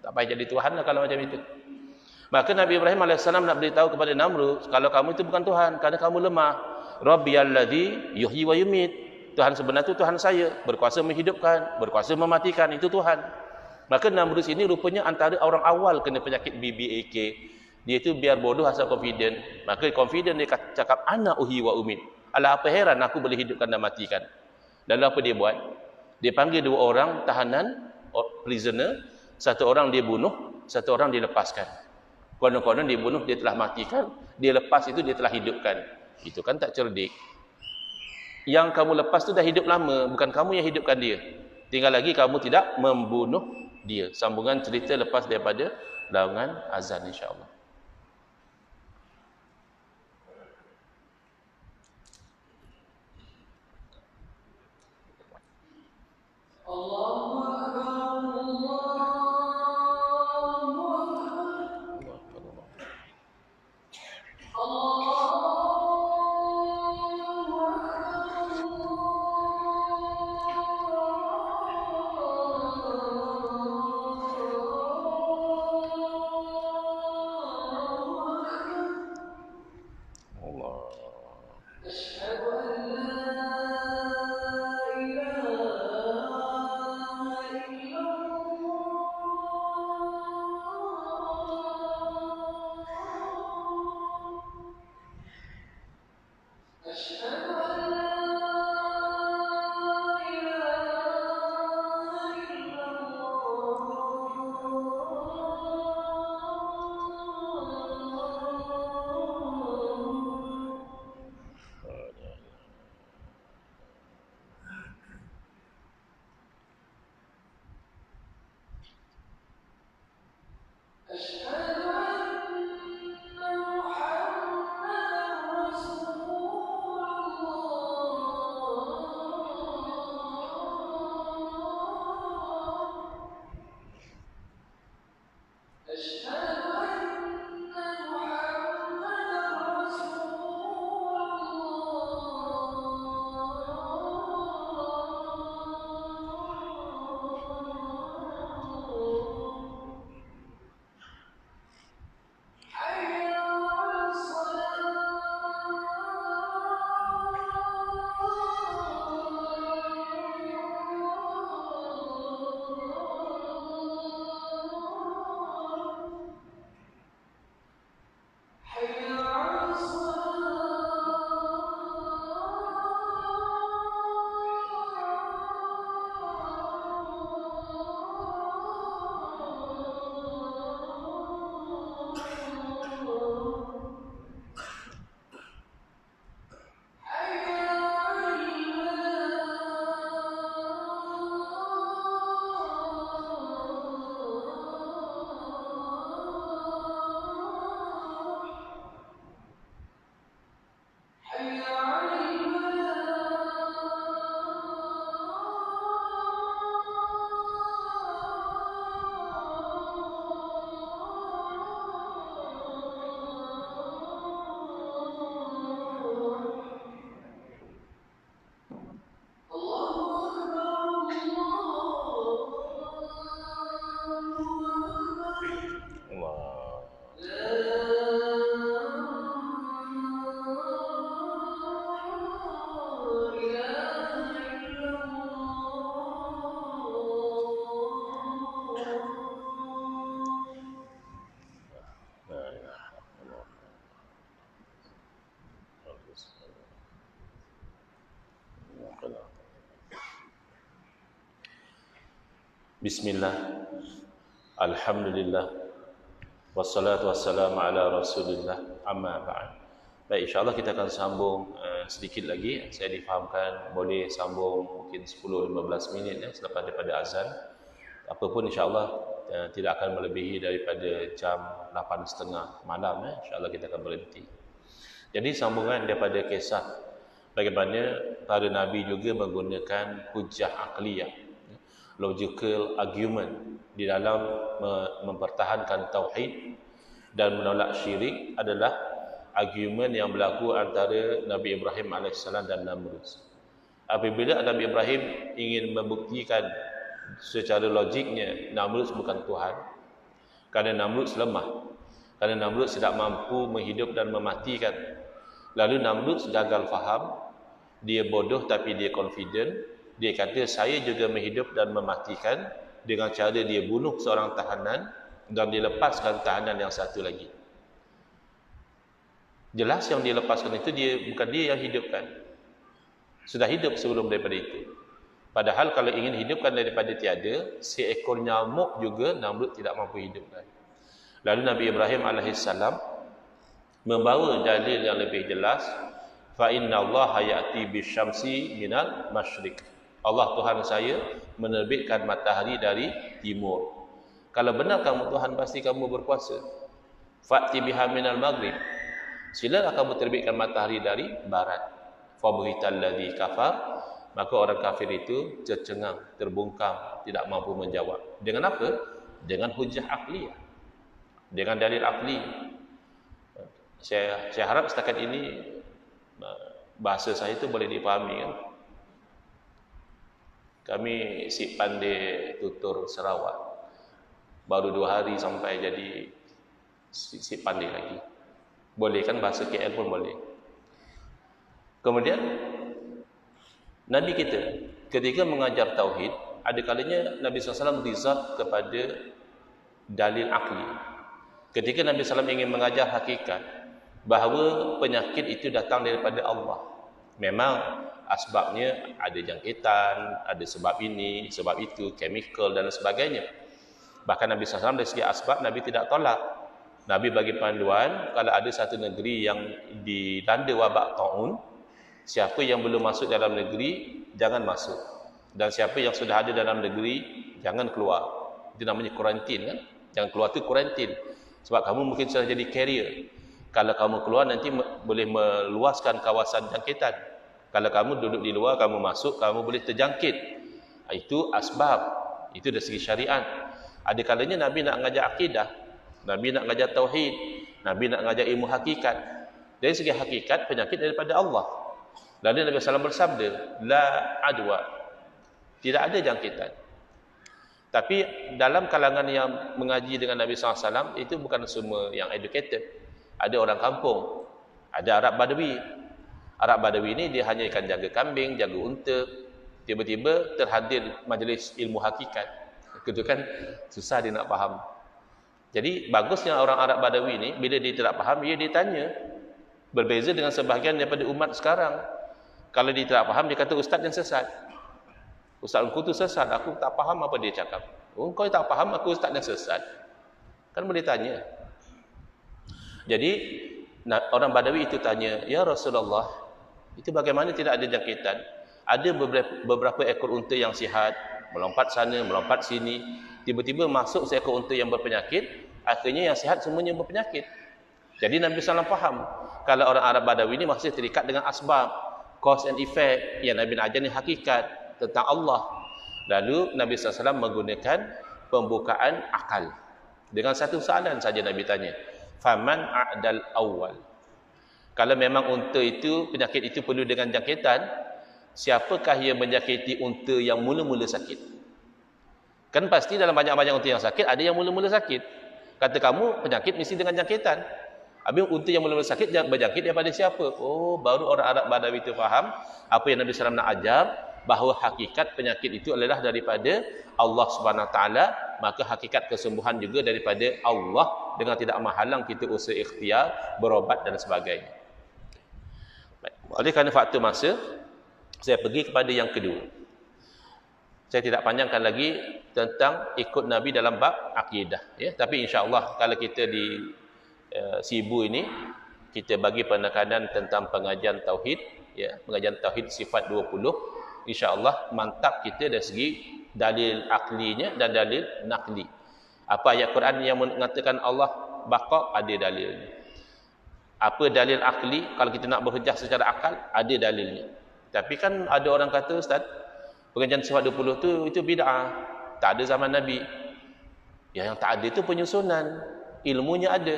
Tak payah jadi Tuhan lah kalau macam itu. Maka Nabi Ibrahim AS nak beritahu kepada Namrud, kalau kamu itu bukan Tuhan, kerana kamu lemah. Rabbiyalladzi yuhyi wa yumit. Tuhan sebenar itu Tuhan saya, berkuasa menghidupkan, berkuasa mematikan, itu Tuhan. Maka Namrud ini rupanya antara orang awal kena penyakit BBAK. Dia itu biar bodoh asal confident. Maka confident dia cakap ana uhi wa umit. Alah apa heran aku boleh hidupkan dan matikan. Lalu apa dia buat? Dia panggil dua orang tahanan, prisoner, satu orang dia bunuh, satu orang dia lepaskan. Konon-konon dia bunuh, dia telah matikan, dia lepas itu dia telah hidupkan. Itu kan tak cerdik. Yang kamu lepas tu dah hidup lama, bukan kamu yang hidupkan dia. Tinggal lagi kamu tidak membunuh dia. Sambungan cerita lepas daripada laungan azan insya-Allah. Bismillah, Alhamdulillah, wassalatu wassalamu ala Rasulillah, amma ba'd. Baik, insyaAllah kita akan sambung sedikit lagi. Saya difahamkan boleh sambung mungkin 10-15 minit selepas daripada azan. Apapun insyaAllah tidak akan melebihi daripada jam 8.30 malam. InsyaAllah kita akan berhenti. Jadi sambungan daripada kisah bagaimana para Nabi juga menggunakan hujjah aqliyah, logical argument di dalam mempertahankan tauhid dan menolak syirik adalah argument yang berlaku antara Nabi Ibrahim AS dan Namrud. Apabila Nabi Ibrahim ingin membuktikan secara logiknya Namrud bukan Tuhan, kerana Namrud lemah, kerana Namrud tidak mampu menghidup dan mematikan. Lalu Namrud gagal faham, dia bodoh tapi dia confident. Dia kata saya juga menghidup dan mematikan dengan cara dia bunuh seorang tahanan dan dilepaskan tahanan yang satu lagi. Jelas yang dia lepaskan itu bukan dia yang hidupkan. Sudah hidup sebelum daripada itu. Padahal kalau ingin hidupkan daripada tiada, seekor nyamuk juga Namrud tidak mampu hidupkan. Lalu Nabi Ibrahim AS membawa dalil yang lebih jelas, fa inna Allah ya'ti bisyamsi minal masyriq. Allah Tuhan saya menerbitkan matahari dari timur. Kalau benar kamu Tuhan, pasti kamu berkuasa. Fa'ti biha minal maghrib. Silalah kamu terbitkan matahari dari barat. Fabuhital ladzi kafar. Maka orang kafir itu tercengang, terbungkam, tidak mampu menjawab. Dengan apa? Dengan hujjah akliyah. Dengan dalil akli. Saya harap setakat ini bahasa saya itu boleh dipahami kan? Kami si pandai tutur Sarawak. Baru 2 hari sampai jadi si pandai lagi. Boleh kan bahasa KL pun boleh. Kemudian Nabi kita ketika mengajar tauhid, ada kalanya Nabi SAW rizab kepada dalil akli. Ketika Nabi SAW ingin mengajar hakikat bahawa penyakit itu datang daripada Allah. Memang asbabnya ada jangkitan, ada sebab ini, sebab itu, chemical dan sebagainya. Bahkan Nabi SAW dari segi asbab, Nabi tidak tolak. Nabi bagi panduan, kalau ada satu negeri yang dilanda wabak ta'un, siapa yang belum masuk dalam negeri, jangan masuk. Dan siapa yang sudah ada dalam negeri, jangan keluar. Itu namanya kuarantin kan? Jangan keluar itu kuarantin. Sebab kamu mungkin sudah jadi carrier. Kalau kamu keluar nanti boleh meluaskan kawasan jangkitan. Kalau kamu duduk di luar, kamu masuk, kamu boleh terjangkit. Itu asbab. Itu dari segi syariat. Ada kalanya Nabi nak mengajar akidah. Nabi nak mengajar tauhid. Nabi nak mengajar ilmu hakikat. Dari segi hakikat, penyakit daripada Allah. Lalu Nabi SAW bersabda, La adwa. Tidak ada jangkitan. Tapi dalam kalangan yang mengaji dengan Nabi SAW, itu bukan semua yang educated. Ada orang kampung. Ada Arab Badawi. Arab Badawi ini dia hanya akan jaga kambing, jaga unta. Tiba-tiba terhadir majlis ilmu hakikat. Itu kan susah dia nak faham. Jadi bagusnya orang Arab Badawi ini, bila dia tidak faham, dia tanya. Berbeza dengan sebahagian daripada umat sekarang. Kalau dia tidak faham, dia kata ustaz yang sesat. Ustaz aku tu sesat, aku tak faham apa dia cakap. Oh, kau tak faham, aku ustaz yang sesat. Kan boleh tanya. Jadi orang Badawi itu tanya, ya Rasulullah, itu bagaimana tidak ada jangkitan? Ada beberapa ekor unta yang sihat, melompat sana, melompat sini. Tiba-tiba masuk seekor unta yang berpenyakit, akhirnya yang sihat semuanya berpenyakit. Jadi Nabi SAW faham, kalau orang Arab Badawi ini masih terikat dengan asbab, cause and effect, yang Nabi nak ajar ni hakikat tentang Allah. Lalu Nabi SAW menggunakan pembukaan akal. Dengan satu soalan saja Nabi tanya, faman a'dal awal. Kalau memang unta itu, penyakit itu perlu dengan jangkitan, siapakah yang menjangkiti unta yang mula-mula sakit? Kan pasti dalam banyak-banyak unta yang sakit, ada yang mula-mula sakit. Kata kamu, penyakit mesti dengan jangkitan. Habis unta yang mula-mula sakit, berjangkit daripada siapa? Oh, baru orang Arab Badawi itu faham apa yang Nabi SAW nak ajar, bahawa hakikat penyakit itu adalah daripada Allah SWT, maka hakikat kesembuhan juga daripada Allah, dengan tidak menghalang kita usaha ikhtiar, berobat dan sebagainya. Oleh kerana faktor masa, saya pergi kepada yang kedua. Saya tidak panjangkan lagi tentang ikut Nabi dalam bab akidah, ya. Tapi insya-Allah kalau kita di Sibu ini kita bagi penekanan tentang pengajian tauhid, ya, pengajian tauhid sifat 20, insya-Allah mantap kita dari segi dalil aklinya dan dalil nakli. Apa ayat Quran yang mengatakan Allah baqa, ada dalilnya. Apa dalil akli, kalau kita nak berhujah secara akal, ada dalilnya. Tapi kan ada orang kata, Ustaz, pengajian sifat 20 tu itu bid'ah, tak ada zaman Nabi. Ya, yang tak ada itu penyusunan, ilmunya ada.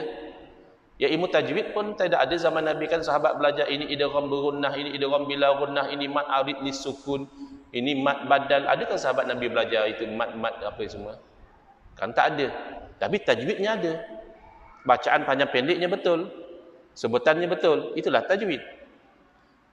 Ya, ilmu tajwid pun tidak ada zaman Nabi, kan sahabat belajar ini idgham berunnah, ini idgham bila gunnah, ini mad arid lisukun, ini mad badal. Adakah sahabat Nabi belajar itu mad apa semua? Kan tak ada. Tapi tajwidnya ada. Bacaan panjang pendeknya betul. Sebutannya betul. Itulah tajwid.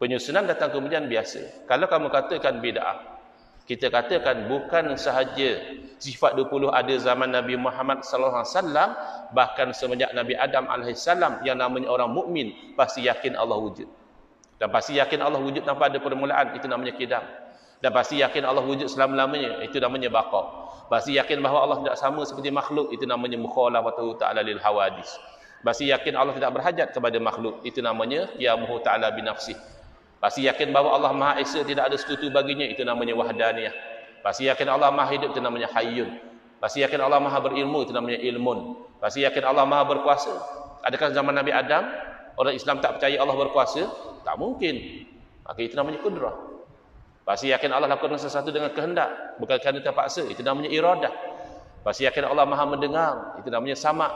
Penyusunan datang kemudian biasa. Kalau kamu katakan bid'ah, kita katakan bukan sahaja sifat 20 ada zaman Nabi Muhammad sallallahu alaihi wasallam, bahkan semenjak Nabi Adam alaihi salam yang namanya orang mukmin pasti yakin Allah wujud. Dan pasti yakin Allah wujud tanpa ada permulaan, itu namanya qidam. Dan pasti yakin Allah wujud selama-lamanya, itu namanya baqa. Pasti yakin bahawa Allah tidak sama seperti makhluk, itu namanya mukhalafatu ta'ala lil hawadis. Pasti yakin Allah tidak berhajat kepada makhluk, itu namanya qiyamuhu ta'ala bi nafsih. Pasti yakin bahawa Allah Maha Esa, tidak ada sekutu baginya, itu namanya wahdaniyah. Pasti yakin Allah Maha Hidup, itu namanya hayyun. Pasti yakin Allah Maha Berilmu, itu namanya ilmun. Pasti yakin Allah Maha Berkuasa. Adakah zaman Nabi Adam orang Islam tak percaya Allah berkuasa? Tak mungkin. Maka itu namanya kudrah. Pasti yakin Allah lakukan sesuatu dengan kehendak, bukan kerana terpaksa, itu namanya iradah. Pasti yakin Allah Maha mendengar, itu namanya sama'.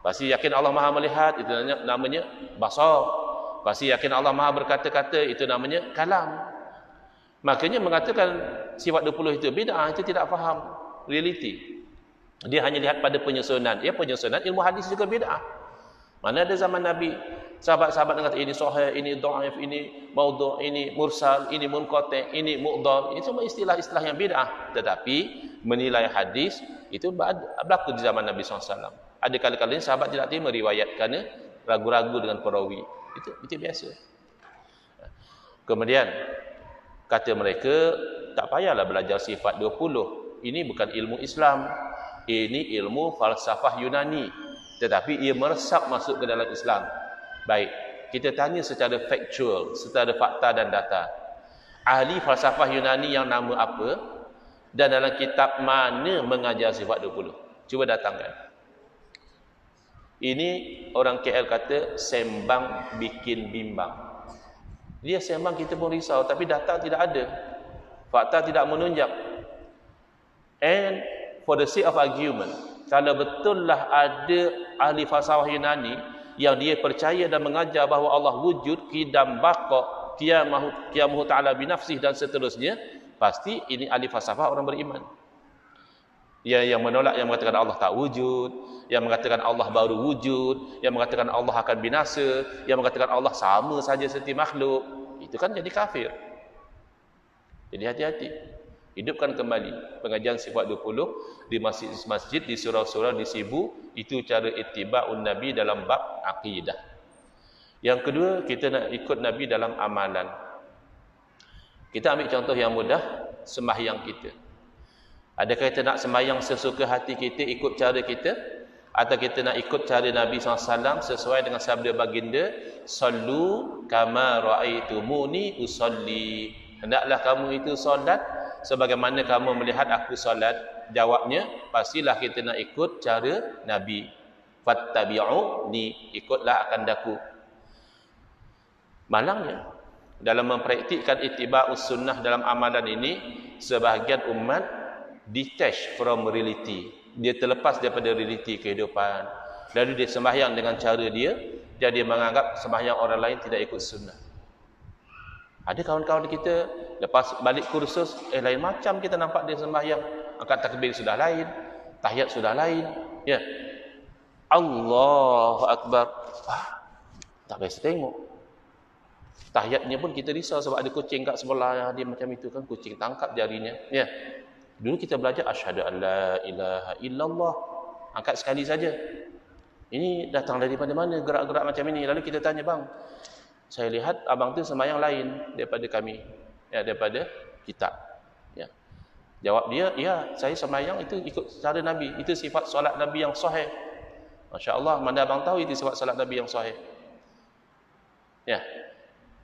Pasti yakin Allah Maha melihat, itu namanya basar. Pasti yakin Allah Maha berkata-kata, itu namanya kalam. Makanya mengatakan sifat 20 itu bid'ah, itu tidak faham realiti. Dia hanya lihat pada penyusunan. Ya, penyusunan ilmu hadis juga bid'ah. Mana ada zaman Nabi sahabat-sahabat yang kata ini sahih, ini dhaif, ini maudhu', ini mursal, ini munqati', ini mu'dhal. Itu semua istilah-istilah yang bid'ah. Tetapi menilai hadis itu berlaku di zaman Nabi SAW. Ada kali-kali sahabat tidak terima riwayat kerana ragu-ragu dengan perawi. Itu biasa. Kemudian kata mereka, tak payahlah belajar sifat 20. Ini bukan ilmu Islam. Ini ilmu falsafah Yunani. Tetapi ia meresap masuk ke dalam Islam. Baik, kita tanya secara faktual, secara fakta dan data. Ahli falsafah Yunani yang nama apa? Dan dalam kitab mana mengajar sifat 20? Cuba datangkan. Ini orang KL kata sembang bikin bimbang. Dia sembang, kita pun risau, tapi data tidak ada. Fakta tidak menunjang. And for the sake of argument, kalau betullah ada ahli falsafah Yunani yang dia percaya dan mengajar bahawa Allah wujud, qidam, baqa, qiyamuhu ta'ala binafsih dan seterusnya, pasti ini ahli falsafah orang beriman. Yang menolak, yang mengatakan Allah tak wujud, yang mengatakan Allah baru wujud, yang mengatakan Allah akan binasa, yang mengatakan Allah sama saja seperti makhluk, itu kan jadi kafir. Jadi hati-hati. Hidupkan kembali pengajian sifat 20 di masjid, di surau-surau, di Sibu. Itu cara ittiba'un Nabi dalam bab akidah. Yang kedua, kita nak ikut Nabi dalam amalan. Kita ambil contoh yang mudah, sembahyang kita. Adakah kita nak sembahyang sesuka hati kita, ikut cara kita, atau kita nak ikut cara Nabi SAW sesuai dengan sabda baginda, sallu kama ra'aitumuni usalli. Hendaklah kamu itu solat sebagaimana kamu melihat aku solat. Jawabnya, pastilah kita nak ikut cara Nabi. Fattabi'uni, ikutlah akan daku. Malangnya, dalam mempraktikkan ittiba'us sunnah dalam amalan ini, sebahagian umat detach from reality. Dia terlepas daripada reality kehidupan. Lalu dia sembahyang dengan cara dia, dan dia menganggap sembahyang orang lain tidak ikut sunnah. Ada kawan-kawan kita lepas balik kursus, lain macam kita nampak dia sembahyang. Angkat takbir sudah lain, tahiyat sudah lain, ya. Allahu Akbar. Tak biasa tengok. Tahiyatnya pun kita risau sebab ada kucing kat sebelah dia macam itu kan, kucing tangkap jarinya, ya. Dulu kita belajar asyhadu an la ilaha illallah, angkat sekali saja. Ini datang daripada mana gerak-gerak macam ini? Lalu kita tanya, bang, saya lihat abang tu sembahyang lain daripada kami, ya, daripada kita, ya. Jawab dia, ya, saya sembahyang itu ikut cara Nabi. Itu sifat solat Nabi yang sahih. Masya Allah, mana abang tahu itu sifat solat Nabi yang sahih. Ya.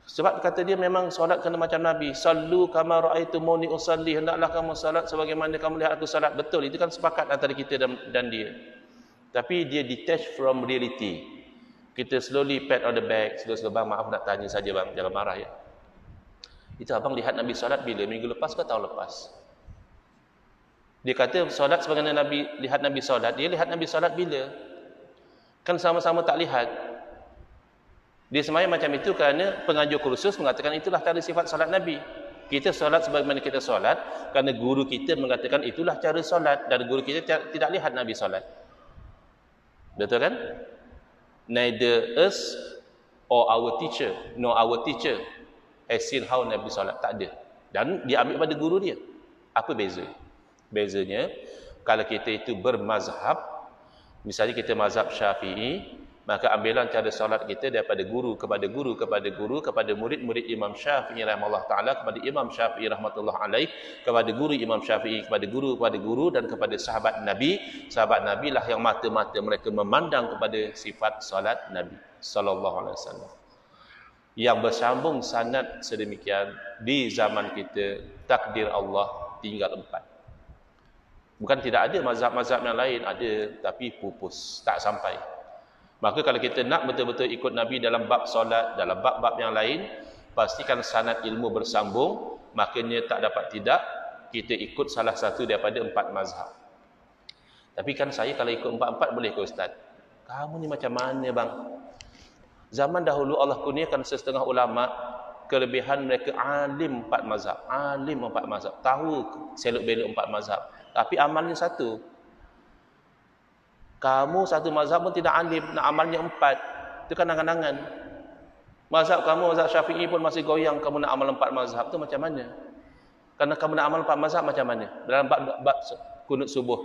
Sebab kata dia memang solat kena macam Nabi. Sallu kama ra'aitumuni usalli. Hendaklah kamu solat sebagaimana kamu lihat aku solat. Betul, itu kan sepakat antara kita dan dia. Tapi dia detached from reality. Kita slowly pat on the back. Slow-slow, bang, maaf nak tanya saja bang, jangan marah ya. Itu abang lihat Nabi solat bila? Minggu lepas ke tahun lepas? Dia kata solat sebagaimana Nabi lihat Nabi solat. Dia lihat Nabi solat bila? Kan sama-sama tak lihat. Dia sembahyang macam itu kerana pengajar kursus mengatakan itulah cara sifat solat Nabi. Kita solat sebagaimana kita solat kerana guru kita mengatakan itulah cara solat, dan guru kita tidak lihat Nabi solat. Betul kan? Neither us or our teacher, no our teacher has seen how Nabi solat. Tak ada. Dan dia ambil pada guru dia. Apa beza? Bezanya, kalau kita itu bermazhab, misalnya kita mazhab Syafi'i, maka ambilan cara solat kita daripada guru kepada guru kepada guru kepada murid-murid Imam Syafi'i rahimahullah taala kepada Imam Syafi'i rahmatullah alaih kepada guru Imam Syafi'i kepada guru dan kepada sahabat Nabi. Sahabat Nabi lah yang mata-mata mereka memandang kepada sifat solat Nabi sallallahu alaihi wasallam. Yang bersambung sanad sedemikian di zaman kita, takdir Allah tinggal 4. Bukan tidak ada mazhab-mazhab yang lain, ada, tapi pupus, tak sampai. Maka kalau kita nak betul-betul ikut Nabi dalam bab solat, dalam bab-bab yang lain, pastikan sanad ilmu bersambung, makanya tak dapat tidak kita ikut salah satu daripada 4 mazhab. Tapi kan saya kalau ikut 4 boleh ke Ustaz? Kamu ni macam mana bang? Zaman dahulu Allah kurniakan setengah ulama kelebihan mereka alim 4 mazhab, alim 4 mazhab, tahu selok belok 4 mazhab, tapi amalnya satu. Kamu satu mazhab pun tidak alim, nak amalnya 4. Itu kan angan-angan. Mazhab kamu, mazhab Syafi'i pun masih goyang, kamu nak amal 4 mazhab, tu macam mana? Karena kamu nak amal 4 mazhab macam mana? Dalam bab kunut subuh,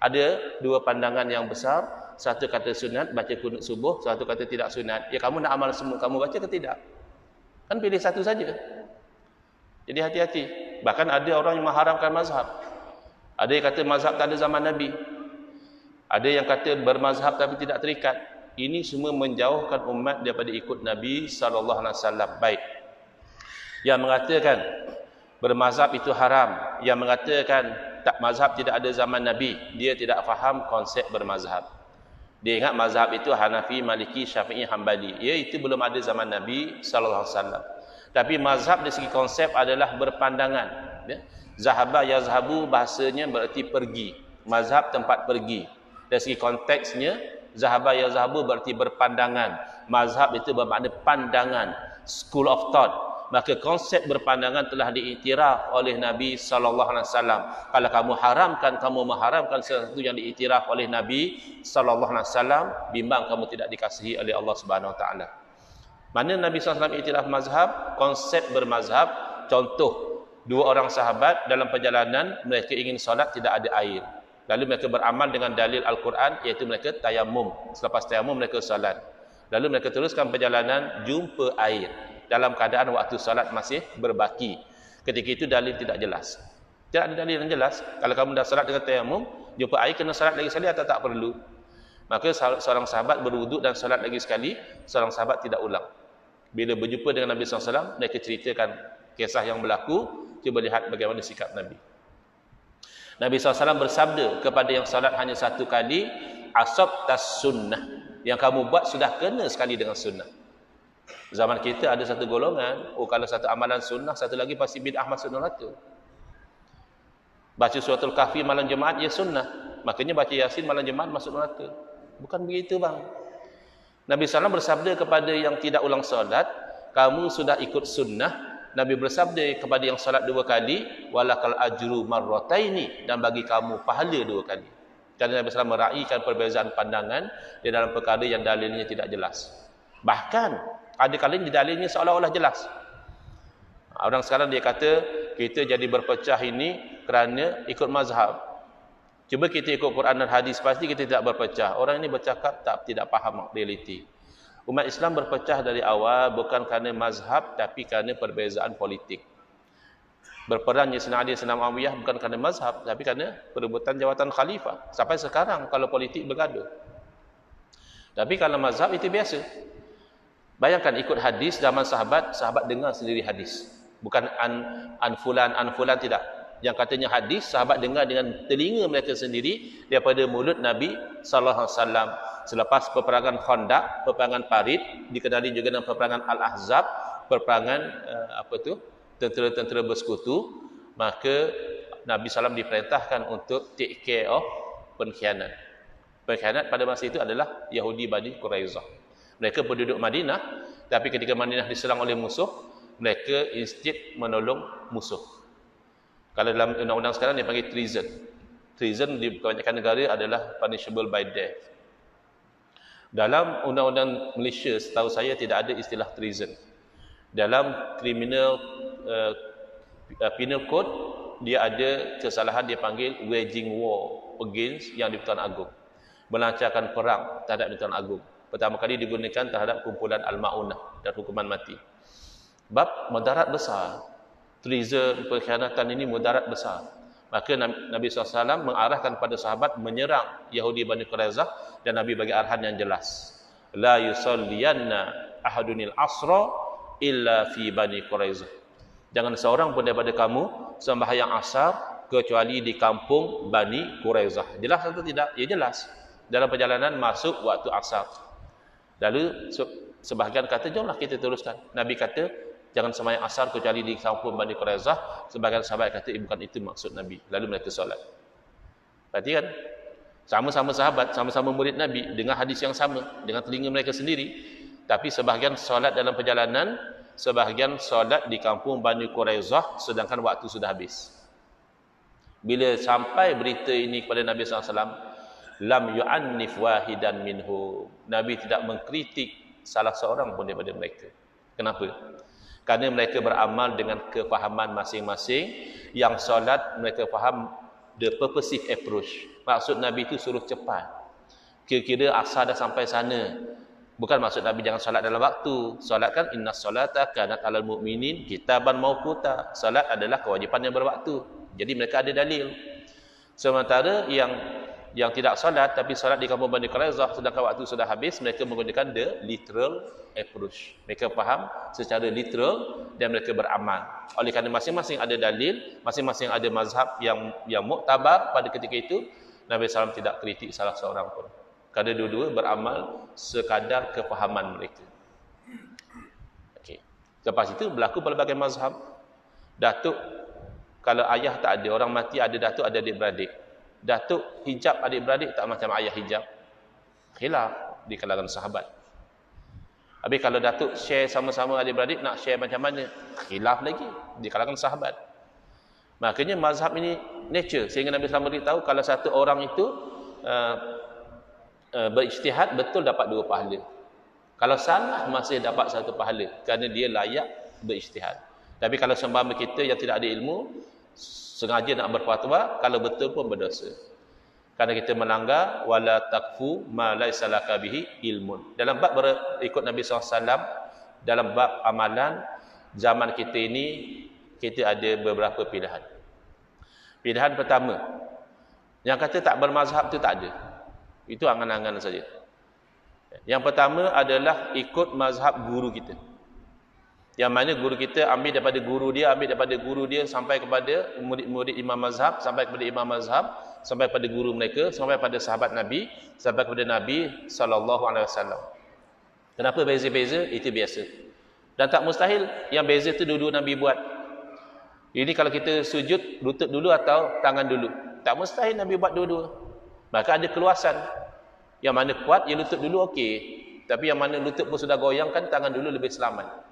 ada 2 pandangan yang besar. Satu kata sunat, baca kunut subuh. Satu kata tidak sunat. Ya, kamu nak amal semua, kamu baca ke tidak? Kan pilih satu saja. Jadi hati-hati. Bahkan ada orang yang mengharamkan mazhab. Ada yang kata mazhab tak ada zaman Nabi. Ada yang kata bermazhab tapi tidak terikat. Ini semua menjauhkan umat daripada ikut Nabi sallallahu alaihi wasallam. Baik. Yang mengatakan bermazhab itu haram, yang mengatakan tak mazhab tidak ada zaman Nabi, dia tidak faham konsep bermazhab. Dia ingat mazhab itu Hanafi, Maliki, Syafi'i, Hambali. Ya, itu belum ada zaman Nabi sallallahu alaihi wasallam. Tapi mazhab dari segi konsep adalah berpandangan. Ya. Zahaba yazhabu bahasanya berarti pergi. Mazhab tempat pergi. Dari segi konteksnya, zahaba yazhabu berarti berpandangan. Mazhab itu bermakna pandangan, school of thought. Maka konsep berpandangan telah diiktiraf oleh Nabi sallallahu alaihi wasallam. Kalau kamu mengharamkan sesuatu yang diiktiraf oleh Nabi sallallahu alaihi wasallam, bimbang kamu tidak dikasihi oleh Allah Subhanahu wa taala. Mana Nabi sallallahu alaihi wasallam iktiraf mazhab, konsep bermazhab. Contoh, 2 orang sahabat dalam perjalanan, mereka ingin solat tidak ada air. Lalu mereka beramal dengan dalil Al-Quran, iaitu mereka tayamum. Selepas tayamum mereka salat. Lalu mereka teruskan perjalanan, jumpa air. Dalam keadaan waktu salat masih berbaki. Ketika itu dalil tidak jelas. Tidak ada dalil yang jelas. Kalau kamu dah salat dengan tayamum, jumpa air kena salat lagi sekali atau tak perlu? Maka seorang sahabat berwuduk dan salat lagi sekali, seorang sahabat tidak ulang. Bila berjumpa dengan Nabi SAW, mereka ceritakan kisah yang berlaku. Cuba lihat bagaimana sikap Nabi. Nabi SAW bersabda kepada yang salat hanya 1 kali, asabtas sunnah. Yang kamu buat sudah kena sekali dengan sunnah. Zaman kita ada satu golongan, kalau satu amalan sunnah, satu lagi pasti bid'ah masuk neraka. Baca suratul kahfi malam Jumaat, ya sunnah. Makanya baca Yasin malam Jumaat masuk neraka. Bukan begitu bang. Nabi SAW bersabda kepada yang tidak ulang salat, kamu sudah ikut sunnah. Nabi bersabda kepada yang salat 2 kali, walakal ajru marrataini, dan bagi kamu pahala 2 kali. Kerana Nabi SAW meraihkan perbezaan pandangan di dalam perkara yang dalilnya tidak jelas. Bahkan ada kalanya dalilnya seolah-olah jelas. Orang sekarang dia kata kita jadi berpecah ini kerana ikut mazhab. Cuba kita ikut Quran dan hadis, pasti kita tidak berpecah. Orang ini bercakap tidak faham realiti. Umat Islam berpecah dari awal bukan kerana mazhab, tapi kerana perbezaan politik. Berperangnya Sayyidina Ali Sayyidina Muawiyah bukan kerana mazhab, tapi kerana perebutan jawatan khalifah. Sampai sekarang kalau politik bergaduh. Tapi kalau mazhab itu biasa. Bayangkan ikut hadis zaman sahabat, sahabat dengar sendiri hadis. Bukan an fulan tidak. Yang katanya hadis, sahabat dengar dengan telinga mereka sendiri daripada mulut Nabi sallallahu alaihi wasallam. Selepas peperangan Khandaq, peperangan Parit, dikenali juga dengan peperangan Al-Ahzab, peperangan tentera-tentera bersekutu, maka Nabi SAW diperintahkan untuk take care of pengkhianat. Pengkhianat pada masa itu adalah Yahudi Bani Quraizah. Mereka penduduk Madinah, tapi ketika Madinah diserang oleh musuh, mereka instead menolong musuh. Kalau dalam undang-undang sekarang dia panggil treason. Treason di kebanyakan negara adalah punishable by death. Dalam undang-undang Malaysia, setahu saya tidak ada istilah treason. Dalam penal code, dia ada kesalahan dia panggil waging war against yang di-Pertuan Agong. Melancarkan perang terhadap di-Pertuan Agong. Pertama kali digunakan terhadap kumpulan Al-Ma'unah dan hukuman mati. Bab mudarat besar. Treason, pengkhianatan ini mudarat besar. Maka Nabi SAW mengarahkan pada sahabat menyerang Yahudi Bani Quraizah dan Nabi bagi arahan yang jelas. La yusalliyanna ahadunil asra illa fi Bani Quraizah. Jangan seorang pun daripada kamu sembahyang asar kecuali di kampung Bani Quraizah. Jelas atau tidak? Ya jelas. Dalam perjalanan masuk waktu asar. Lalu sebahagian kata, jomlah kita teruskan. Nabi kata, jangan sembahyang asar kecuali di kampung Bani Quraizah. Sebagian sahabat kata, bukan itu maksud Nabi. Lalu mereka solat. Berarti kan, sama-sama sahabat, sama-sama murid Nabi, dengan hadis yang sama, dengan telinga mereka sendiri. Tapi sebahagian solat dalam perjalanan, sebahagian solat di kampung Bani Quraizah, sedangkan waktu sudah habis. Bila sampai berita ini kepada Nabi SAW, lam yu'annif wahidan minhu. Nabi tidak mengkritik salah seorang pun daripada mereka. Kenapa? Kerana mereka beramal dengan kefahaman masing-masing. Yang solat mereka faham the purposive approach. Maksud Nabi itu suruh cepat. Kira-kira asar dah sampai sana. Bukan maksud Nabi jangan solat dalam waktu. Solat kan inna solata kanat alal mu'minin kitaban mauquta. Solat adalah kewajipan yang berwaktu. Jadi mereka ada dalil. Sementara yang tidak solat tapi solat di kampung Bani Quraizah sedangkan waktu sudah habis, mereka menggunakan the literal approach. Mereka faham secara literal dan mereka beramal. Oleh kerana masing-masing ada dalil, masing-masing ada mazhab yang muktabar pada ketika itu, Nabi SAW tidak kritik salah seorang pun. Kerana dua-dua beramal sekadar kefahaman mereka. Okey. Lepas itu berlaku pelbagai mazhab. Datuk, kalau ayah tak ada, orang mati ada datuk, ada adik-beradik. Datuk hijab adik-beradik tak macam ayah hijab. Khilaf di kalangan sahabat. Habis kalau datuk share sama-sama adik-beradik, nak share macam mana? Khilaf lagi di kalangan sahabat. Makanya mazhab ini nature. Sehingga Nabi SAW beritahu kalau satu orang itu berijtihad betul dapat 2 pahala. Kalau salah masih dapat 1 pahala kerana dia layak berijtihad. Tapi kalau seumpama kita yang tidak ada ilmu sengaja nak berfatwa, kalau betul pun berdosa. Kerana kita melanggar wala taqfu ma laisa laka bihi ilmun. Dalam bab ikut Nabi SAW, dalam bab amalan zaman kita ini, kita ada beberapa pilihan. Pilihan pertama, yang kata tak bermazhab tu tak ada. Itu angan-angan saja. Yang pertama adalah ikut mazhab guru kita. Yang mana guru kita ambil daripada guru dia sampai kepada murid-murid imam mazhab, sampai kepada imam mazhab, sampai pada guru mereka, sampai pada sahabat Nabi, sampai kepada Nabi SAW. Kenapa beza-beza? Itu biasa. Dan tak mustahil yang beza tu dulu Nabi buat. Ini kalau kita sujud, lutut dulu atau tangan dulu. Tak mustahil Nabi buat dua-dua. Maka ada keluasan. Yang mana kuat, ya lutut dulu okey. Tapi yang mana lutut pun sudah goyang kan, tangan dulu lebih selamat.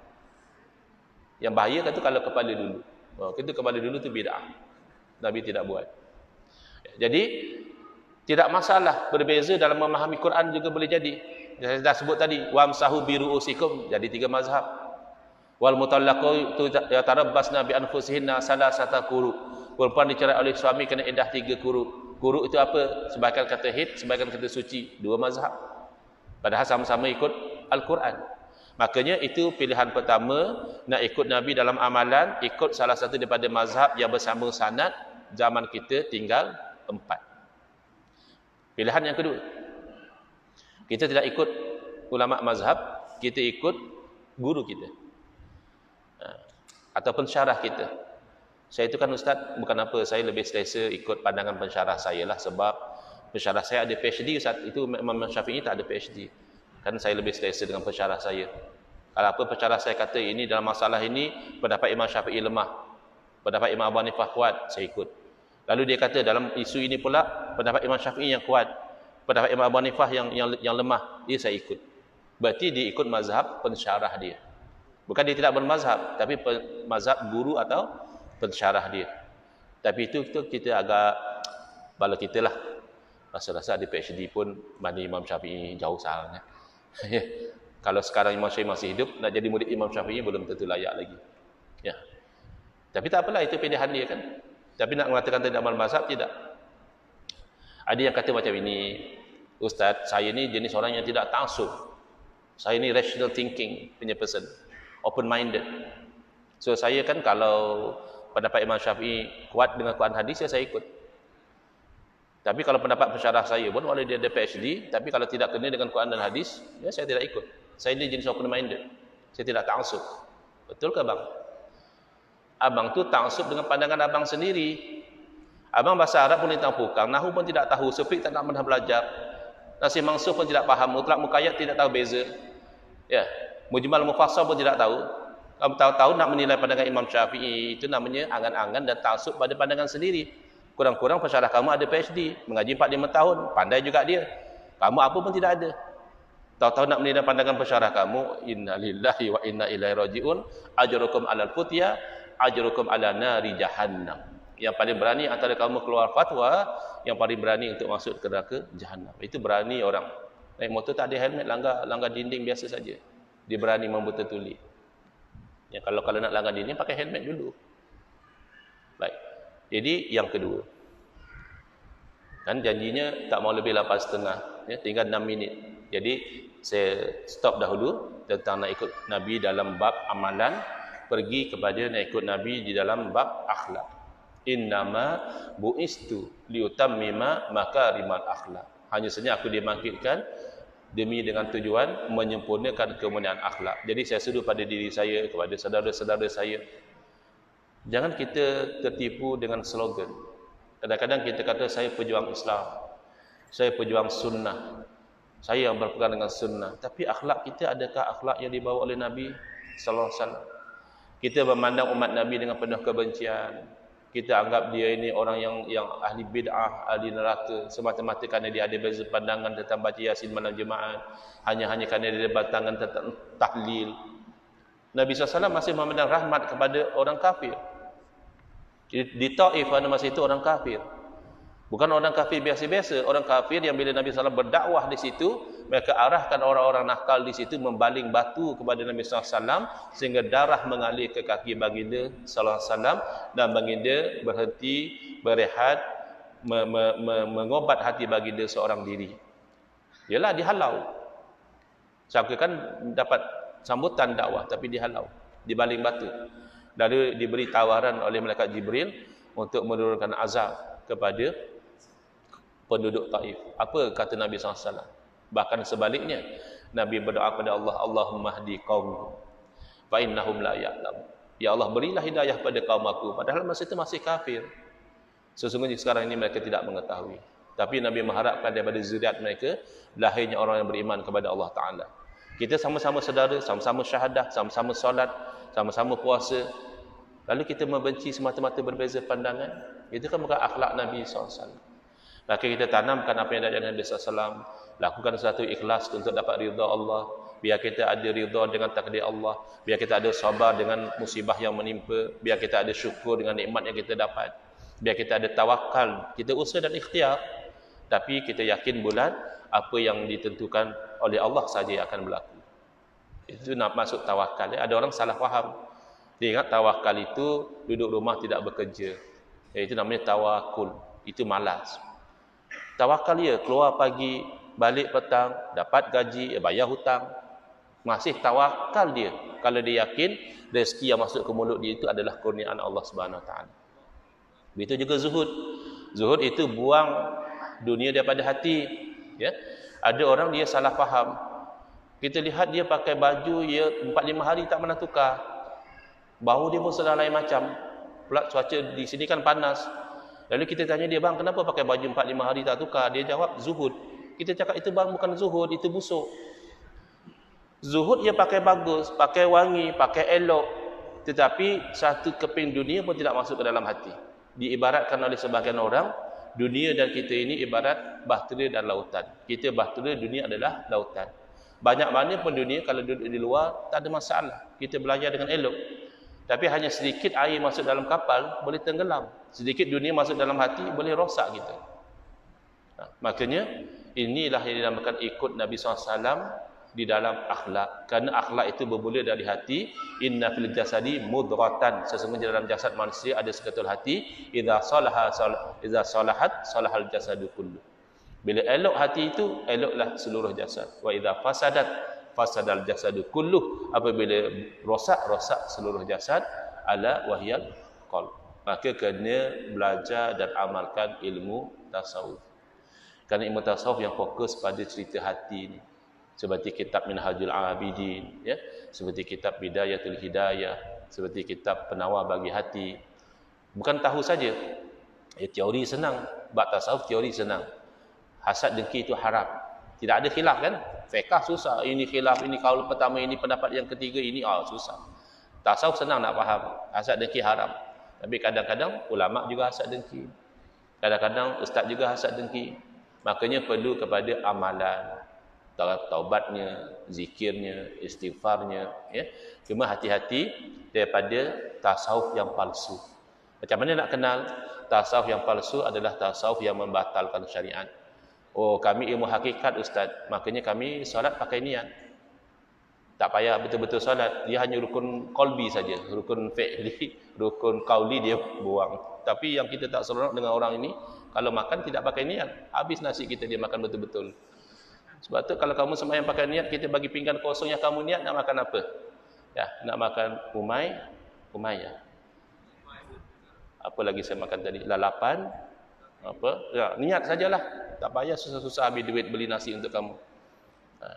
Yang bahaya kata kalau kepala dulu. Kita kepala dulu tu bid'ah. Nabi tidak buat. Jadi tidak masalah berbeza dalam memahami Quran juga boleh jadi. Saya dah sebut tadi wamsahu biruusikum, jadi 3 mazhab. Wal mutallaqatu yatarabbasna bi anfusihinna salasata quru. Perempuan dicerai oleh suami kena iddah 3 quru. Quru itu apa? Sebahagian kata haid, sebahagian kata suci. 2 mazhab. Padahal sama-sama ikut Al-Quran. Makanya itu pilihan pertama, nak ikut Nabi dalam amalan, ikut salah satu daripada mazhab yang bersambung sanad. Zaman kita tinggal 4. Pilihan yang kedua, kita tidak ikut ulama mazhab, kita ikut guru kita ataupun syarah kita. Saya itu kan ustaz, bukan apa, saya lebih selesa ikut pandangan pensyarah saya lah, sebab pensyarah saya ada PhD ustaz. Itu Imam Syafi'i tak ada PhD. Kan saya lebih selesa dengan pensyarah saya. Kalau apa pensyarah saya kata ini dalam masalah ini pendapat Imam Syafi'i lemah, pendapat Imam Abu Hanifah kuat, saya ikut. Lalu dia kata dalam isu ini pula pendapat Imam Syafi'i yang kuat, pendapat Imam Abu Hanifah yang lemah, dia saya ikut. Berarti dia ikut mazhab pensyarah dia. Bukan dia tidak bermazhab, tapi mazhab guru atau pensyarah dia. Tapi itu kita agak bala kita lah. Rasa-rasa di PhD pun banding Imam Syafi'i jauh sangat. Kalau sekarang Imam Syafi'i masih hidup, nak jadi murid Imam Syafi'i belum tentu layak lagi. Ya. Tapi tak apalah, itu pilihan dia kan. Tapi nak mengatakan tidak amal mazhab, tidak. Ada yang kata macam ini, ustaz, saya ni jenis orang yang tidak ta'assub. Saya ni rational thinking punya person, open minded. So saya kan kalau pendapat Imam Syafi'i kuat dengan Quran hadis, saya ikut. Tapi kalau pendapat pensyarah saya pun, walau dia ada PhD, tapi kalau tidak kena dengan Quran dan hadis, ya saya tidak ikut. Saya ni jenis open minded. Saya tidak ta'assub. Betul ke bang? Abang tu ta'assub dengan pandangan abang sendiri. Abang bahasa Arab pun tentang pukang, nahu pun tidak tahu, sufik tak nak pernah belajar, nasih mansukh pun tidak faham, mutlak muqayyad tidak tahu beza. Ya, mujmal mufassal pun tidak tahu. Kamu tahu-tahu nak menilai pandangan Imam Syafi'i, itu namanya angan-angan dan ta'assub pada pandangan sendiri. Kurang-kurang pensyarah kamu ada PhD, mengaji 4-5 tahun, pandai juga dia. Kamu apa pun tidak ada. Tahu-tahu nak menilai pandangan pensyarah kamu, innalillahi wa inna ilaihi raji'un, ajrukum alal futya, ajrukum ala nari jahannam. Yang paling berani antara kamu keluar fatwa, yang paling berani untuk masuk ke neraka jahannam. Itu berani orang. Naik motor tak ada helmet, langgar dinding biasa saja. Dia berani membuta tuli. Ya, kalau nak langgar dinding pakai helmet dulu. Baik. Jadi yang kedua. Kan janjinya tak mau lebih 8.30, ya, tinggal 6 minit. Jadi saya stop dahulu tentang nak ikut Nabi dalam bab amalan, pergi kepada nak ikut Nabi di dalam bab akhlak. Innama bu'istu liutammima makarimal akhlak. Hanya saja aku dibangkitkan demi dengan tujuan menyempurnakan kemuliaan akhlak. Jadi saya seru pada diri saya, kepada saudara-saudara saya, jangan kita tertipu dengan slogan. Kadang-kadang kita kata saya pejuang Islam, saya pejuang sunnah, saya yang berpegang dengan sunnah. Tapi akhlak kita, adakah akhlak yang dibawa oleh Nabi sallallahu alaihi wasallam? Kita memandang umat Nabi dengan penuh kebencian. Kita anggap dia ini orang yang ahli bid'ah, ahli neraka, semata-mata kerana dia ada beza pandangan tentang baca Yasin malam Jumaat, hanya kerana dia ada pandangan tentang tahlil. Nabi SAW masih memandang rahmat kepada orang kafir. Di Taif pada masa itu orang kafir, bukan orang kafir biasa-biasa, orang kafir yang bila Nabi SAW berdakwah di situ, mereka arahkan orang-orang nakal di situ membaling batu kepada Nabi SAW sehingga darah mengalir ke kaki baginda SAW, dan baginda berhenti, berehat, mengobat hati baginda seorang diri. Yalah, dihalau. Sampai kan dapat sambutan dakwah, tapi dihalau, dibaling batu. Lalu diberi tawaran oleh malaikat Jibril untuk menurunkan azab kepada penduduk Taif. Apa kata Nabi SAW? Bahkan sebaliknya, Nabi berdoa kepada Allah, Allahumma hdi qaum fa innahum la ya'lamun. Ya Allah, berilah hidayah pada kaum aku, padahal masa itu masih kafir. Sesungguhnya sekarang ini mereka tidak mengetahui. Tapi Nabi mengharapkan daripada zuriat mereka lahirnya orang yang beriman kepada Allah Ta'ala. Kita sama-sama saudara, sama-sama syahadah, sama-sama solat, sama-sama puasa. Lalu kita membenci semata-mata berbeza pandangan. Itu kan bukan akhlak Nabi SAW. Maka kita tanamkan apa yang diajarkan Nabi SAW. Lakukan sesuatu ikhlas untuk dapat ridha Allah. Biar kita ada ridha dengan takdir Allah. Biar kita ada sabar dengan musibah yang menimpa. Biar kita ada syukur dengan nikmat yang kita dapat. Biar kita ada tawakal. Kita usaha dan ikhtiar. Tapi kita yakin bulan apa yang ditentukan oleh Allah saja yang akan berlaku. Itu nak masuk tawakal. Ada orang salah faham. Dia ingat tawakal itu duduk rumah tidak bekerja. Itu namanya tawakul. Itu malas. Tawakal ya keluar pagi, balik petang, dapat gaji, bayar hutang. Masih tawakal dia kalau dia yakin rezeki yang masuk ke mulut dia itu adalah kurniaan Allah Subhanahu Wa Taala. Begitu juga zuhud. Zuhud itu buang dunia daripada hati, ya. Ada orang dia salah faham. Kita lihat dia pakai baju ya 4-5 hari tak pernah tukar. Bau dia pun sudah lain macam. Pula cuaca di sini kan panas. Lalu kita tanya dia, bang, kenapa pakai baju 4-5 hari tak tukar? Dia jawab, zuhud. Kita cakap, itu bang bukan zuhud, itu busuk. Zuhud dia pakai bagus, pakai wangi, pakai elok. Tetapi satu keping dunia pun tidak masuk ke dalam hati. Diibaratkan oleh sebahagian orang, dunia dan kita ini ibarat bahtera dan lautan. Kita bahtera, dunia adalah lautan. Banyak mana pun dunia kalau duduk di luar tak ada masalah. Kita belajar dengan elok. Tapi hanya sedikit air masuk dalam kapal boleh tenggelam. Sedikit dunia masuk dalam hati boleh rosak kita. Makanya inilah yang dinamakan ikut Nabi SAW di dalam akhlak. Kerana akhlak itu bermula dari hati. Inna fil jasadi mudratan. Sesungguhnya dalam jasad manusia ada seketul hati. Idza salahat salahal jasadu kullu. Bila elok hati itu, eloklah seluruh jasad. Wa idza fasadat fasadal jasadu kullu. Apabila rosak seluruh jasad. Ala wahyal qalb. Maka kena belajar dan amalkan ilmu tasawuf. Kerana ilmu tasawuf yang fokus pada cerita hati ni. Seperti kitab Minhajul Abidin, ya, seperti kitab Bidayatul Hidayah, seperti kitab Penawar bagi Hati. Bukan tahu saja. Teori senang, bab tasawuf teori senang. Hasad dengki itu haram. Tidak ada khilaf kan? Fiqh susah. Ini khilaf, ini kaul pertama, ini pendapat yang ketiga, ini susah. Tasawuf senang nak faham. Hasad dengki haram. Tapi kadang-kadang ulama juga hasad dengki. Kadang-kadang ustaz juga hasad dengki. Makanya perlu kepada amalan, taubatnya, zikirnya, istighfarnya, ya. Cuma hati-hati daripada tasawuf yang palsu. Macam mana nak kenal? Tasawuf yang palsu adalah tasawuf yang membatalkan syariat. Oh, kami ilmu hakikat ustaz, makanya kami solat pakai niat. Tak payah betul-betul solat, dia hanya rukun qalbi saja, rukun fi'li, rukun qauli dia buang. Tapi yang kita tak seronok dengan orang ini, kalau makan tidak pakai niat, habis nasi kita dia makan betul-betul. Sebab tu kalau kamu sembahyang pakai niat, kita bagi pinggan kosong yang kamu niat nak makan apa? Ya, nak makan umai ya. Apa lagi saya makan tadi? Lalapan. Apa? Ya, niat sajalah. Tak payah susah-susah habis duit beli nasi untuk kamu.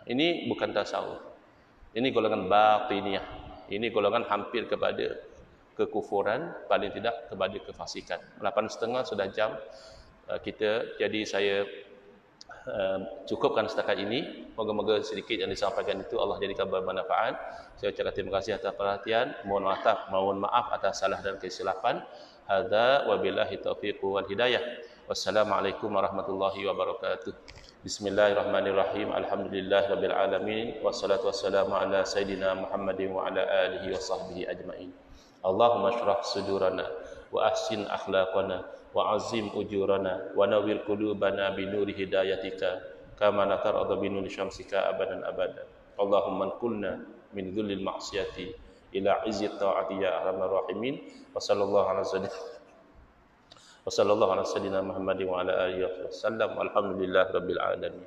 Ini bukan tasawuf. Ini golongan batiniyah. Ini golongan hampir kepada kekufuran, paling tidak kepada kefasikan. 8.30 sudah jam kita, jadi saya cukupkan setakat ini. Moga-moga sedikit yang disampaikan itu Allah jadikan bermanfaat. Saya ucapkan terima kasih atas perhatian. Mohon maaf atas salah dan kesilapan. Hadza wabillahi taufiq wal hidayah. Wassalamualaikum warahmatullahi wabarakatuh. Bismillahirrahmanirrahim. Alhamdulillahirabbil alamin. Wassalatu wassalamu ala sayidina Muhammadin wa ala alihi wa sahbihi ajmain. Allahumma shrah sudurana wa ahsin akhlaqana wa azim ujurana wa nawwir qulubana bi nuri hidayatika kama nataradu bi nuri syamsika abadan abada. Allahumma anqulna min dhullil ma'siyati ila izzi ta'ati ya arhamar rahimin. Wa sallallahu ala sayyidina Muhammadin wa ala alihi wasallam. Alhamdulillah rabbil alamin.